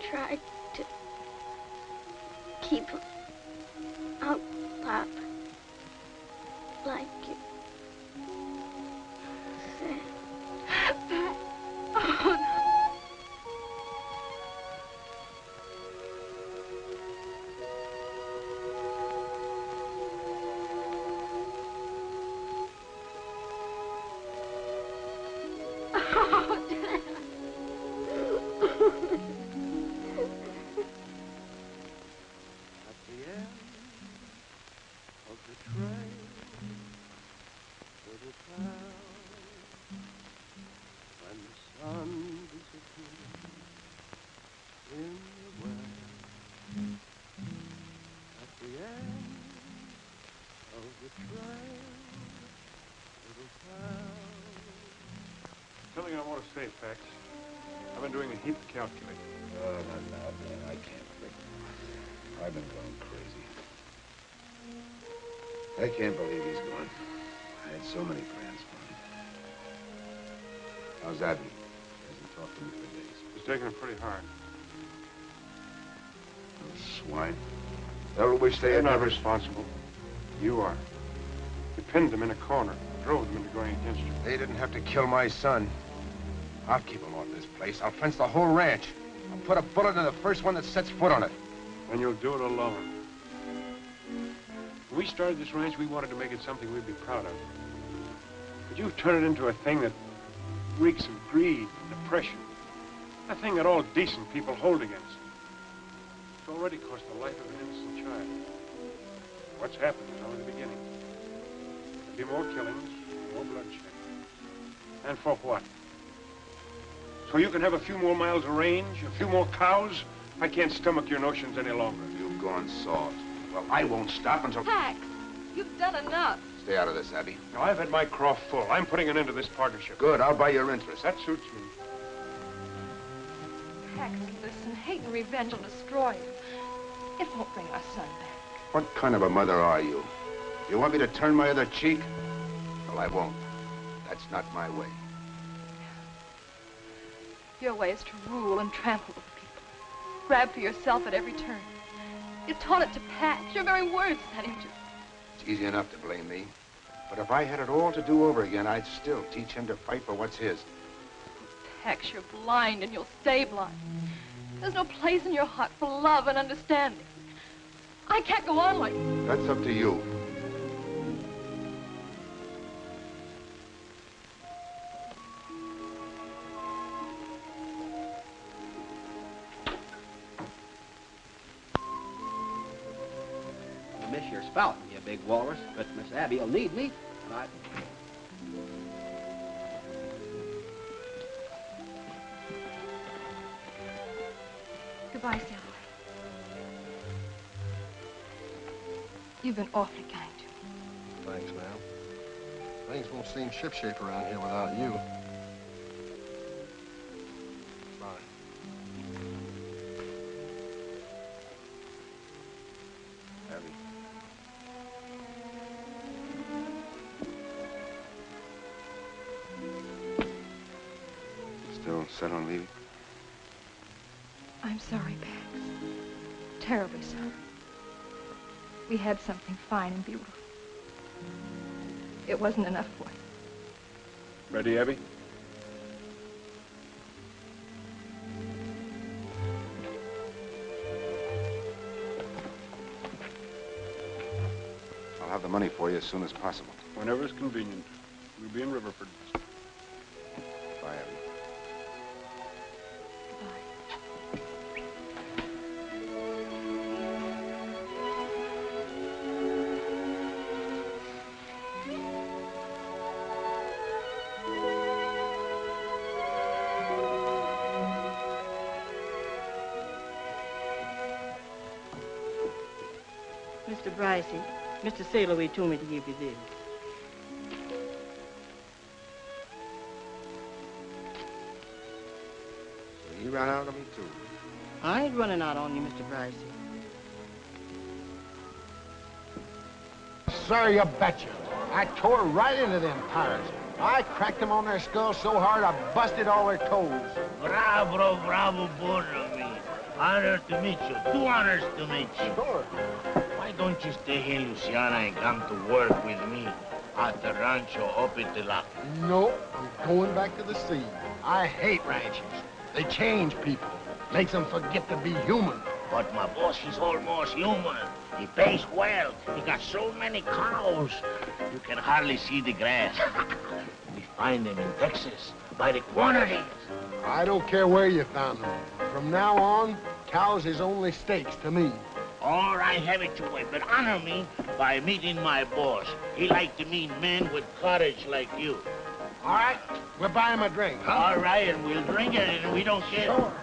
Tried to keep out, Pop, like you said. Oh, no. Something I want to say, Pax. I've been doing a heap of calculating. No, man, I can't think. I've been going crazy. I can't believe he's gone. I had so many plans for him. How's Abby? Hasn't talked to me for days. He's taking it pretty hard. Those swine. They'll wish they They're had not never... responsible. You are. You pinned them in a corner, drove them into going against you. They didn't have to kill my son. I'll keep them off this place. I'll fence the whole ranch. I'll put a bullet in the first one that sets foot on it. And you'll do it alone. When we started this ranch, we wanted to make it something we'd be proud of. But you've turned it into a thing that reeks of greed and depression. A thing that all decent people hold against. It's already cost the life of an innocent child. What's happened is only the beginning. There'll be more killings, more bloodshed. And for what? So you can have a few more miles of range, a few more cows? I can't stomach your notions any longer. You've gone soft. Well, I won't stop until... Pax, you've done enough. Stay out of this, Abby. Now, I've had my craw full. I'm putting an end to this partnership. Good, I'll buy your interest. That suits me. Pax, listen, hate and revenge will destroy you. It won't bring our son back. What kind of a mother are you? You want me to turn my other cheek? Well, I won't. That's not my way. Your way is to rule and trample over people. Grab for yourself at every turn. You taught it to Pax. Your very words set him to. It's easy enough to blame me. But if I had it all to do over again, I'd still teach him to fight for what's his. Pax, you're blind and you'll stay blind. There's no place in your heart for love and understanding. I can't go on like this. That's up to you. You miss your spout, you big walrus, but Miss Abby'll need me, and I... Goodbye, Sailaway. You've been awfully kind to me. Thanks, ma'am. Things won't seem shipshape around here without you. Bye. Abby. Still set on leaving? I'm sorry, Pax. Terribly sorry. We had something fine and beautiful. It wasn't enough for you. Ready, Abby? I'll have the money for you as soon as possible. Whenever it's convenient. We'll be in Riverford. Bye, Abby. Mr. Bryce, Mr. Sailaway told me to give you this. So you ran out on me, too. I ain't running out on you, Mr. Bryce. Sir, you betcha. I tore right into them pirates. I cracked them on their skulls so hard I busted all their toes. Bravo, bravo, Borrow. Honor to meet you. 2 honors to meet you. Sure. Why don't you stay here in Luciana and come to work with me at the rancho Opitila? No, I'm going back to the sea. I hate ranches. They change people. Makes them forget to be human. But my boss, he's almost human. He pays well. He got so many cows, you can hardly see the grass. We find them in Texas by the quantities. I don't care where you found them. From now on, cows is only steaks to me. All right, have it your way, but honor me by meeting my boss. He like to meet men with courage like you. All right, we'll buy him a drink, huh? All right, and we'll drink it, and we don't care. Sure.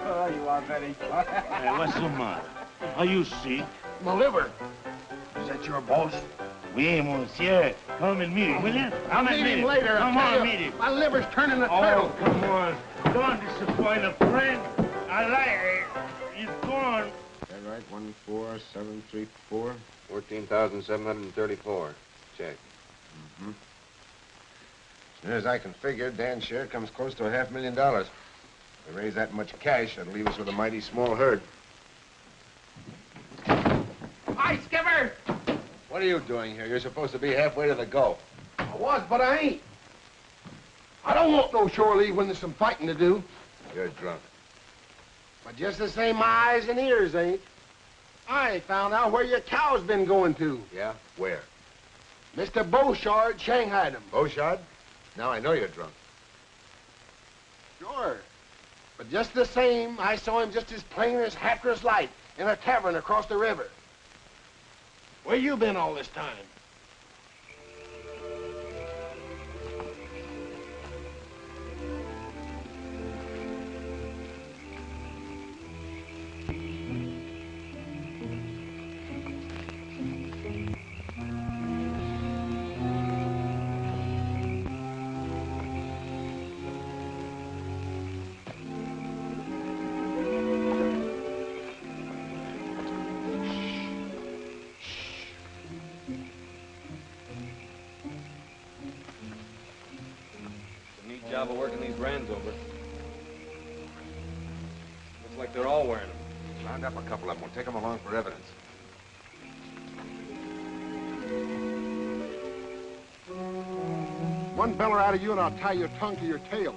Oh, you are very funny. Hey, what's the matter? Are you sick? My liver. Is that your boss? Oui, monsieur. Come and meet him, will you? Come and meet him later. Come on, meet him. My liver's turning a turtle. Oh, come on. Don't disappoint a friend. I like it. He's gone. Is that right? 14734? 14,734. Check. Mm-hmm. As near as I can figure, Dan's share comes close to $500,000. If we raise that much cash, that'll leave us with a mighty small herd. Hi, Skipper! What are you doing here? You're supposed to be halfway to the Gulf. I was, but I ain't. I don't want no shore leave when there's some fighting to do. You're drunk. But just the same, my eyes and ears ain't. I found out where your cow's been going to. Yeah? Where? Mr. Beauchard shanghaied him. Beauchard? Now I know you're drunk. Sure. But just the same, I saw him just as plain as Hatteras light in a tavern across the river. Where you been all this time? job of working these brands over. Looks like they're all wearing them. Round up a couple of them. We'll take them along for evidence. One beller out of you and I'll tie your tongue to your tail.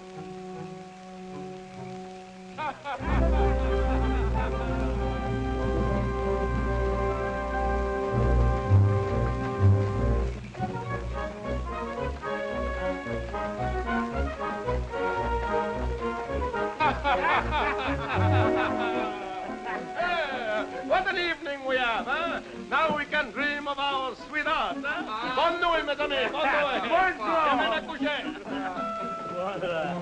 What an evening we have, huh? Now we can dream of our sweetheart, huh? Bonne nuit, mes amis. Bonne nuit. Bonjour. Voilà.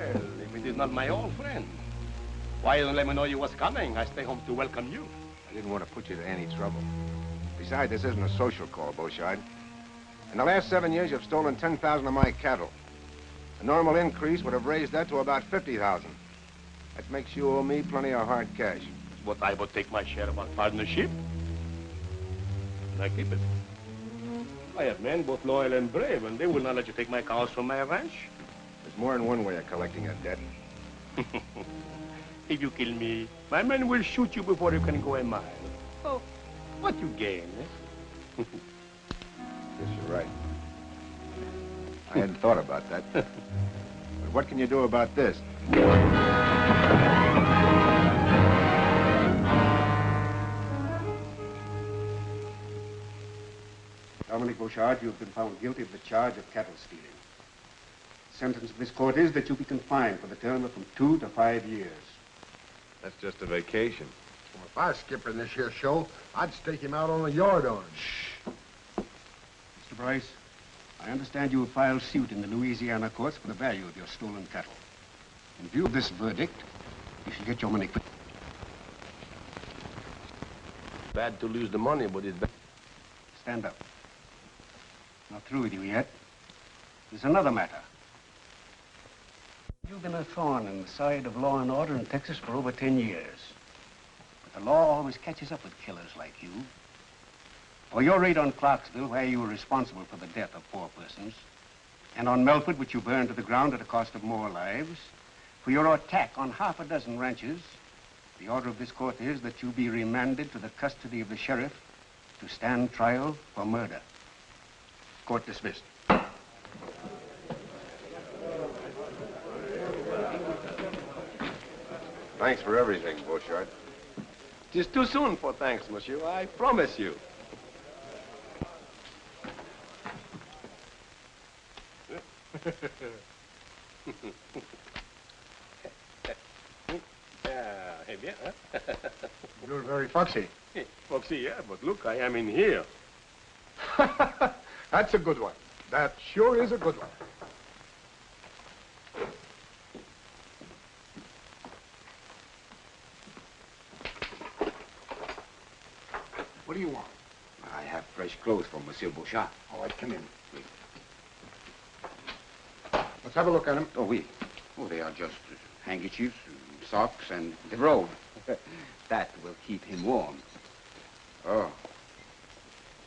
Well, if it is not my old friend, why you don't let me know you was coming? I stay home to welcome you. I didn't want to put you to any trouble. Besides, this isn't a social call, Beauchard. In the last 7 years, you've stolen 10,000 of my cattle. A normal increase would have raised that to about 50,000. That makes you owe me plenty of hard cash. But I will take my share of our partnership. And I keep it. I have men both loyal and brave, and they will not let you take my cows from my ranch. There's more than one way of collecting a debt. If you kill me, my men will shoot you before you can go a mile. Oh, what you gain, eh? Yes, you're right. I hadn't thought about that. But what can you do about this? Dominique Beauchard, you have been found guilty of the charge of cattle stealing. The sentence of this court is that you be confined for the term of from 2 to 5 years. That's just a vacation. Well, if I was skippering this here show, I'd stake him out on a yard arm. Mr. Bryce, I understand you have filed suit in the Louisiana courts for the value of your stolen cattle. In view of this verdict, you should get your money quick. Bad to lose the money, but it's bad. Stand up. Not through with you yet. There's another matter. You've been a thorn in the side of law and order in Texas for over 10 years. But the law always catches up with killers like you. For your raid on Clarksville, where you were responsible for the death of 4 persons, and on Melford, which you burned to the ground at a cost of more lives, for your attack on half a dozen ranches, the order of this court is that you be remanded to the custody of the sheriff to stand trial for murder. Court dismissed. Thanks for everything, Beauchard. It is too soon for thanks, monsieur. I promise you. Eh bien, hein? You're very foxy. Foxy, yeah, but look, I am in here. That's a good one. That sure is a good one. What do you want? I have fresh clothes for Monsieur Beauchard. All right, come in. Let's have a look at them. Oh, oui. Oh, they are just handkerchiefs, socks, and the robe. That will keep him warm. Oh,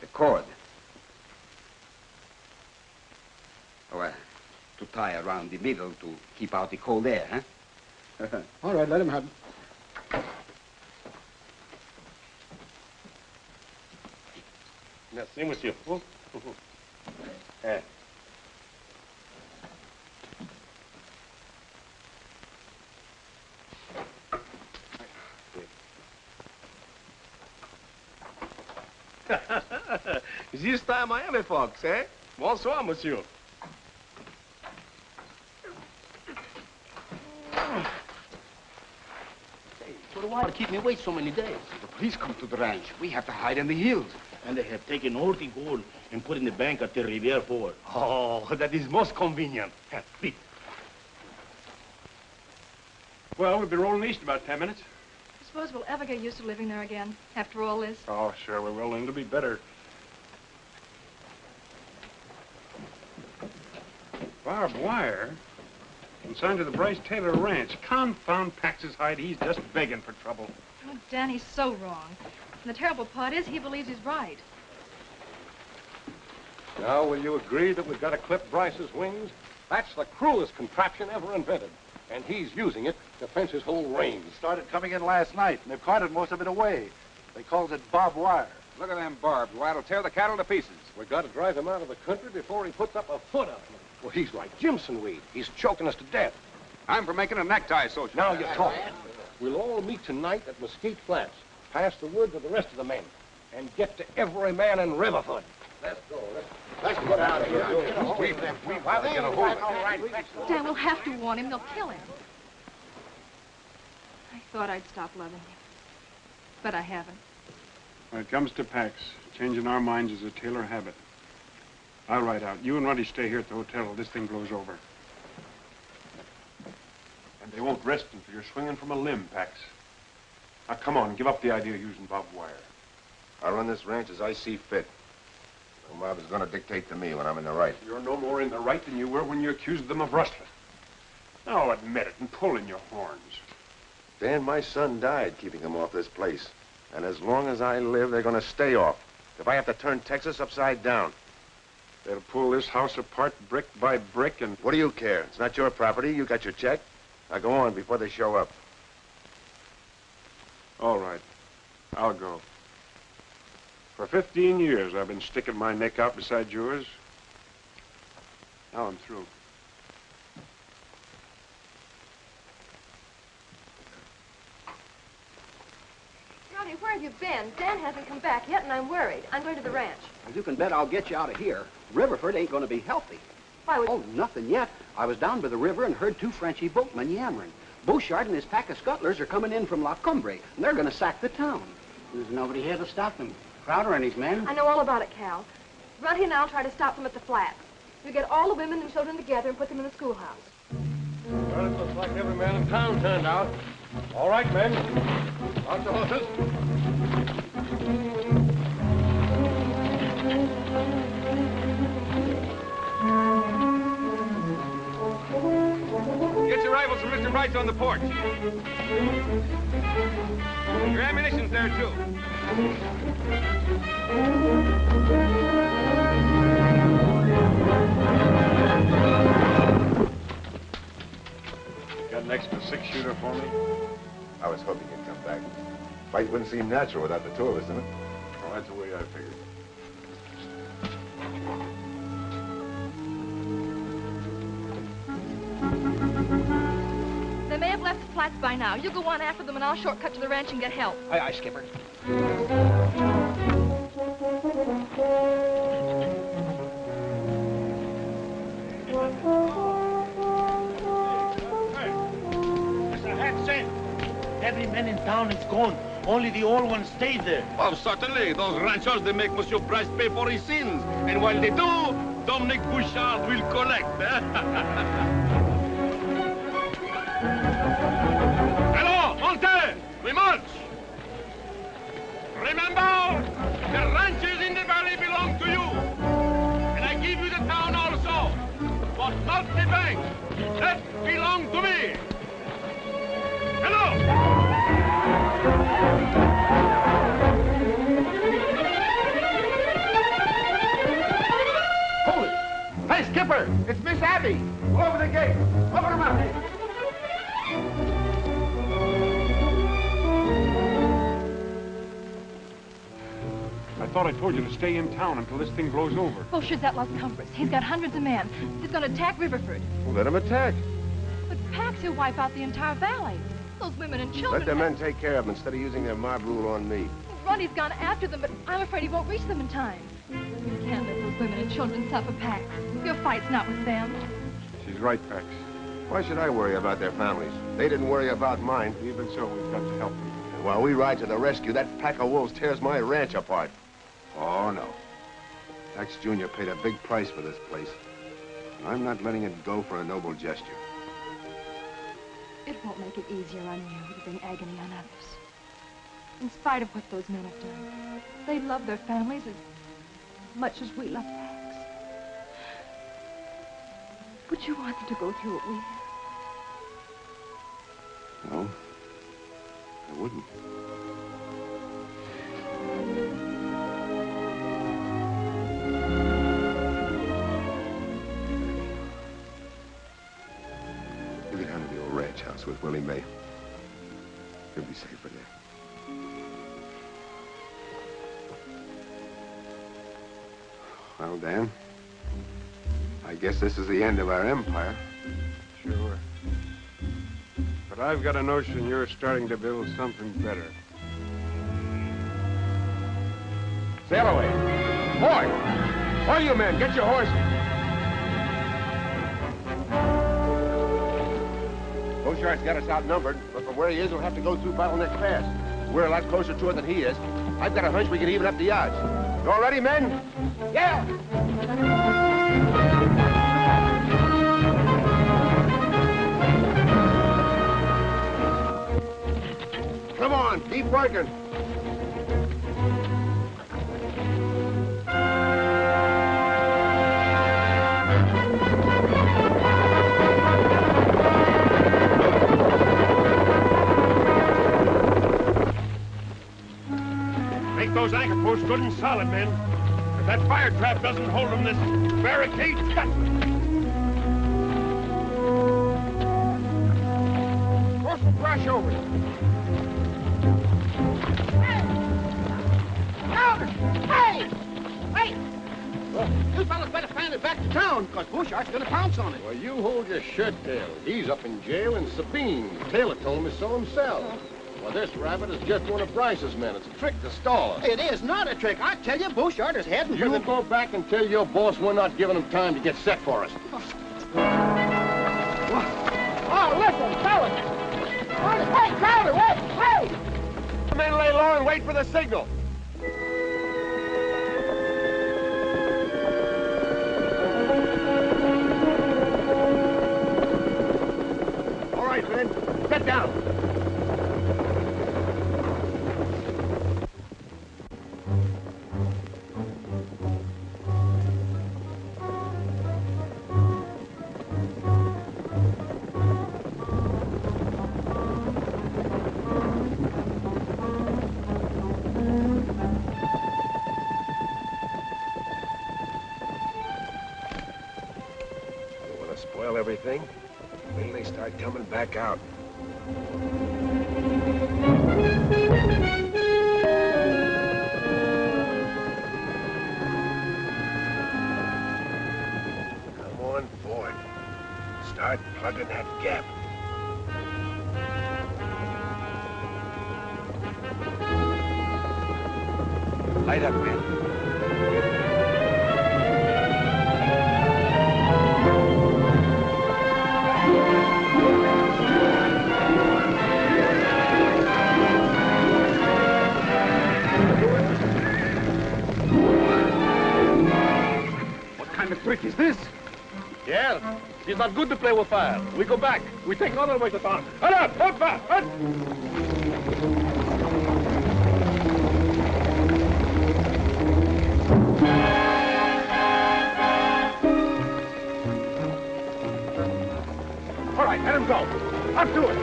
the cord. Oh, to tie around the middle to keep out the cold air, huh? All right, let him have them. Merci, monsieur. Eh. This time I am a fox, eh? Bonsoir, monsieur. For a while, keep me away so many days. The police come to the ranch. We have to hide in the hills. And they have taken all the gold and put in the bank at the Riviere Ford. Oh, that is most convenient. Please. Well, we'll be rolling east about 10 minutes. I suppose we'll ever get used to living there again, after all this. Oh, sure, we will. It'll be better. Barbed wire? Consigned to the Bryce Taylor Ranch. Confound Pax's hide. He's just begging for trouble. Oh, Danny's so wrong. And the terrible part is he believes he's right. Now, will you agree that we've got to clip Bryce's wings? That's the cruelest contraption ever invented. And he's using it to fence his whole range. Started coming in last night, and they've carted most of it away. They calls it barbed wire. Look at them barbed wire. It'll tear the cattle to pieces. We've got to drive him out of the country before he puts up a foot of it. Well, he's like Jimson weed. He's choking us to death. I'm for making a necktie social. Now you talk. We'll all meet tonight at Mesquite Flats. Pass the word to the rest of the men. And get to every man in Riverfoot. Let's go. Let's get out of here. We've got to get a hold of it. Dan, we'll have to warn him. They'll kill him. I thought I'd stop loving him. But I haven't. When it comes to Pax, changing our minds is a Taylor habit. I'll ride out. You and Ruddy stay here at the hotel till this thing blows over. And they won't rest until you're swinging from a limb, Pax. Now, come on, give up the idea of using barbed wire. I run this ranch as I see fit. No mob is going to dictate to me when I'm in the right. You're no more in the right than you were when you accused them of rustling. Now admit it and pull in your horns. Dan, my son died keeping them off this place. And as long as I live, they're going to stay off. If I have to turn Texas upside down. They'll pull this house apart brick by brick and... What do you care? It's not your property. You got your check. Now go on before they show up. All right. I'll go. For 15 years, I've been sticking my neck out beside yours. Now I'm through. Ruddy, where have you been? Dan hasn't come back yet, and I'm worried. I'm going to the ranch. As you can bet, I'll get you out of here. Riverford ain't going to be healthy. Why would... Oh, nothing yet. I was down by the river and heard two Frenchy boatmen yammering. Beauchard and his pack of scuttlers are coming in from La Cumbre, and they're going to sack the town. There's nobody here to stop them. Crowder and his men. I know all about it, Cal. Ruddy and I'll try to stop them at the flats. You get all the women and children together and put them in the schoolhouse. Well, it looks like every man in town turned out. All right, men. Out the horses. Get your rifles from Mr. Bryce on the porch. Your ammunition's there, too. Got an extra 6-shooter for me? I was hoping you'd come back. Fight wouldn't seem natural without the two of us in it. Well, that's the way I figured. They may have left the flats by now. You go on after them, and I'll shortcut to the ranch and get help. Aye, aye, Skipper. Every man in town is gone. Only the old ones stayed there. Well, certainly. Those ranchers, they make Monsieur Bryce pay for his sins. And while they do, Dominique Beauchard will collect. Hello, Monte! We march! Remember, the ranches in the valley belong to you. And I give you the town also. But not the bank. That belongs to me. Hello! Hold it! Hey, Skipper! It's Miss Abby! Over the gate! Open her mouth! I thought I told you to stay in town until this thing blows over. Beauchard's at Las Cumbres. He's got hundreds of men. He's going to attack Riverford. Well, let him attack. But Pax, he'll wipe out the entire valley. Those women and children... Let the men take care of them instead of using their mob rule on me. Ruddy's gone after them, but I'm afraid he won't reach them in time. You can't let those women and children suffer, Pax. Your fight's not with them. She's right, Pax. Why should I worry about their families? They didn't worry about mine. Even so, we've got to help them. And while we ride to the rescue, that pack of wolves tears my ranch apart. Oh, no. Pax Jr. paid a big price for this place. And I'm not letting it go for a noble gesture. It won't make it easier on you to bring agony on others. In spite of what those men have done, they love their families as much as we love Pax. Would you want them to go through what we have? No. I wouldn't. We'll get down to the old ranch house with Willie May. He'll be safer there. Well, Dan, I guess this is the end of our empire. Sure. But I've got a notion you're starting to build something better. Sailaway! Boy! All you men, get your horses! Beauchard's got us outnumbered, but from where he is, we'll have to go through Bottleneck Pass. We're a lot closer to it than he is. I've got a hunch we can even up the odds. You all ready, men? Yeah! Come on, keep working. Make those anchor posts good and solid, men. If that fire trap doesn't hold them, this barricade's got them. Throw some brush over it. Hey! Hey! Well, you fellas better fan it back to town, because Beauchard's gonna pounce on it. Well, you hold your shirt tail. He's up in jail in Sabine. Taylor told me so himself. Well, this rabbit is just one of Bryce's men. It's a trick to stall us. It is not a trick. I tell you, Beauchard is heading for the... You go back and tell your boss we're not giving him time to get set for us. Oh, listen, fellas! Hey, Crowder, wait! Hey! The men lay low and wait for the signal. All right, men, get down. Everything. When they start coming back out. Come on forward. Start plugging that gap. Light up, men. Trick is this? Yeah, it's not good to play with fire. We go back. We take another way to town. Hut up! Hut back! Hut! All right, let him go. Up to it.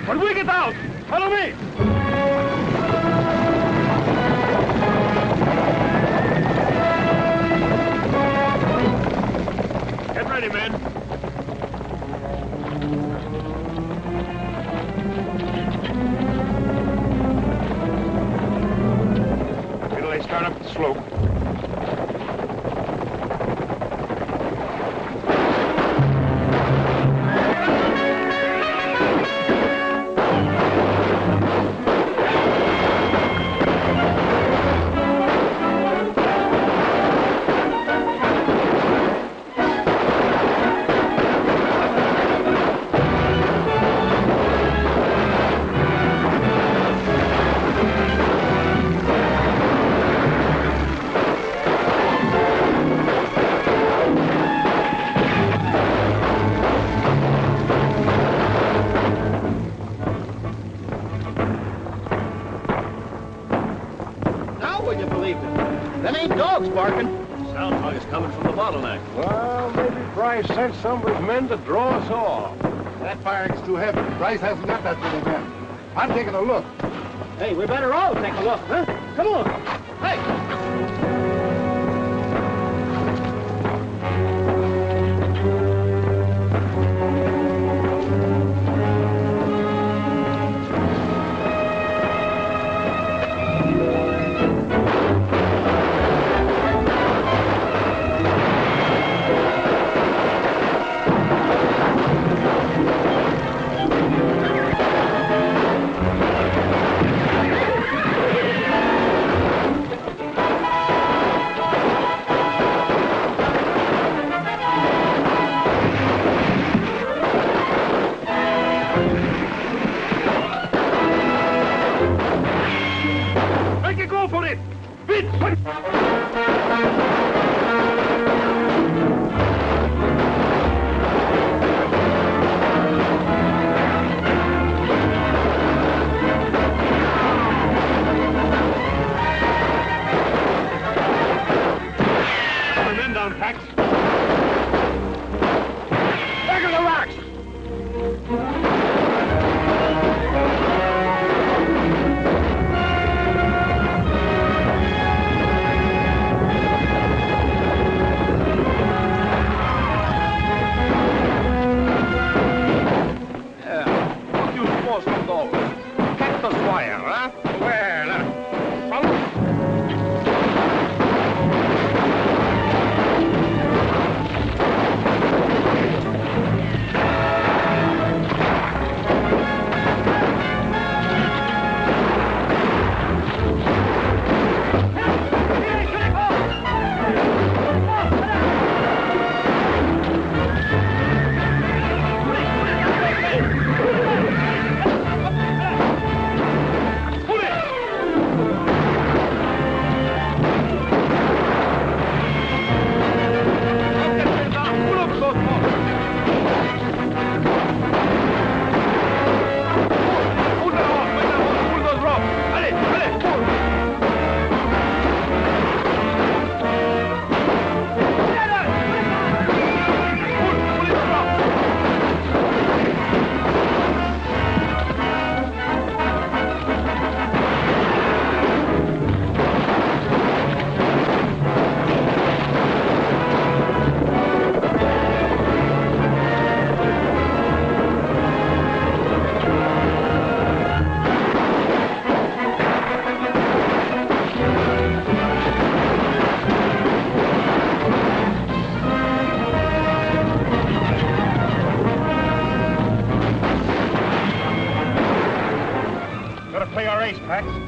When we get out, follow me! Get ready, men. Till they start up the slope. coming from the bottleneck. Well, maybe Bryce sent some of his men to draw us off. That fire is too heavy. Bryce hasn't got that many men. I'm taking a look. Hey, we better all take a look, huh? Come on. Hey!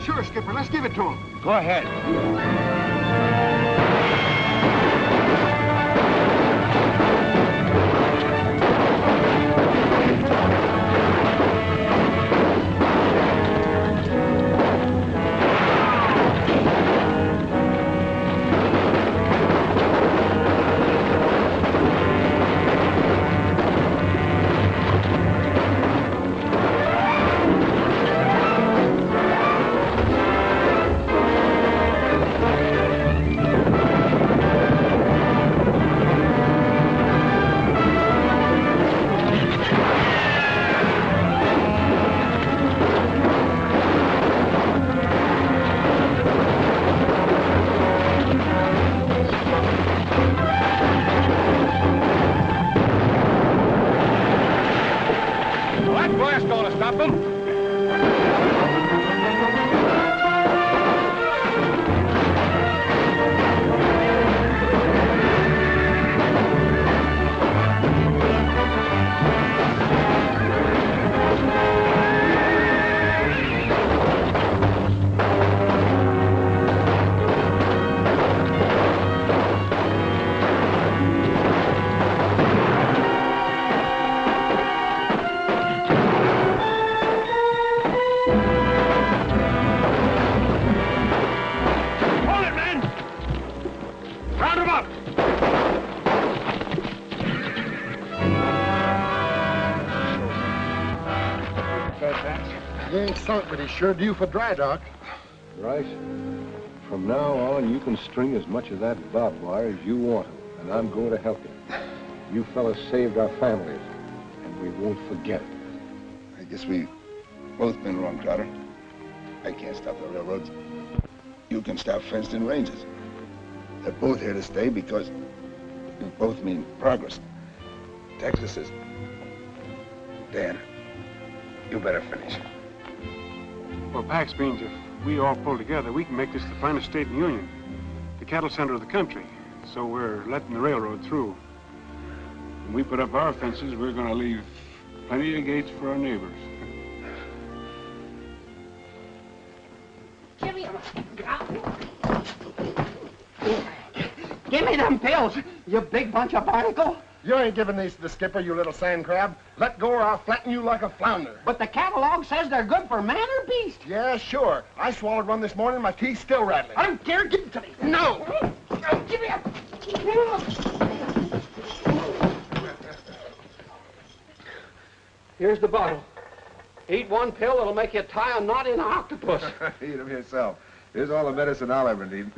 Sure, Skipper. Let's give it to him. Go ahead. He ain't sunk, but he's sure due for dry dock. Bryce, from now on, you can string as much of that barbed wire as you want to. and I'm going to help you. You fellas saved our families, and we won't forget it. I guess we've both been wrong, Trotter. I can't stop the railroads. You can stop fenced-in ranges. They're both here to stay because you both mean progress. Texas is... Dan, you better finish. Well, Pax means if we all pull together, we can make this the finest state in the Union, the cattle center of the country. So we're letting the railroad through. When we put up our fences, we're going to leave plenty of gates for our neighbors. Give me them pills, you big bunch of barnacle. You ain't giving these to the skipper, you little sand crab. Let go or I'll flatten you like a flounder. But the catalog says they're good for man or beast. Yeah, sure. I swallowed one this morning, my teeth's still rattling. I don't care, give it to me. No! Give me up. Here's the bottle. Eat one pill, it'll make you tie a knot in an octopus. Eat them yourself. Here's all the medicine I'll ever need.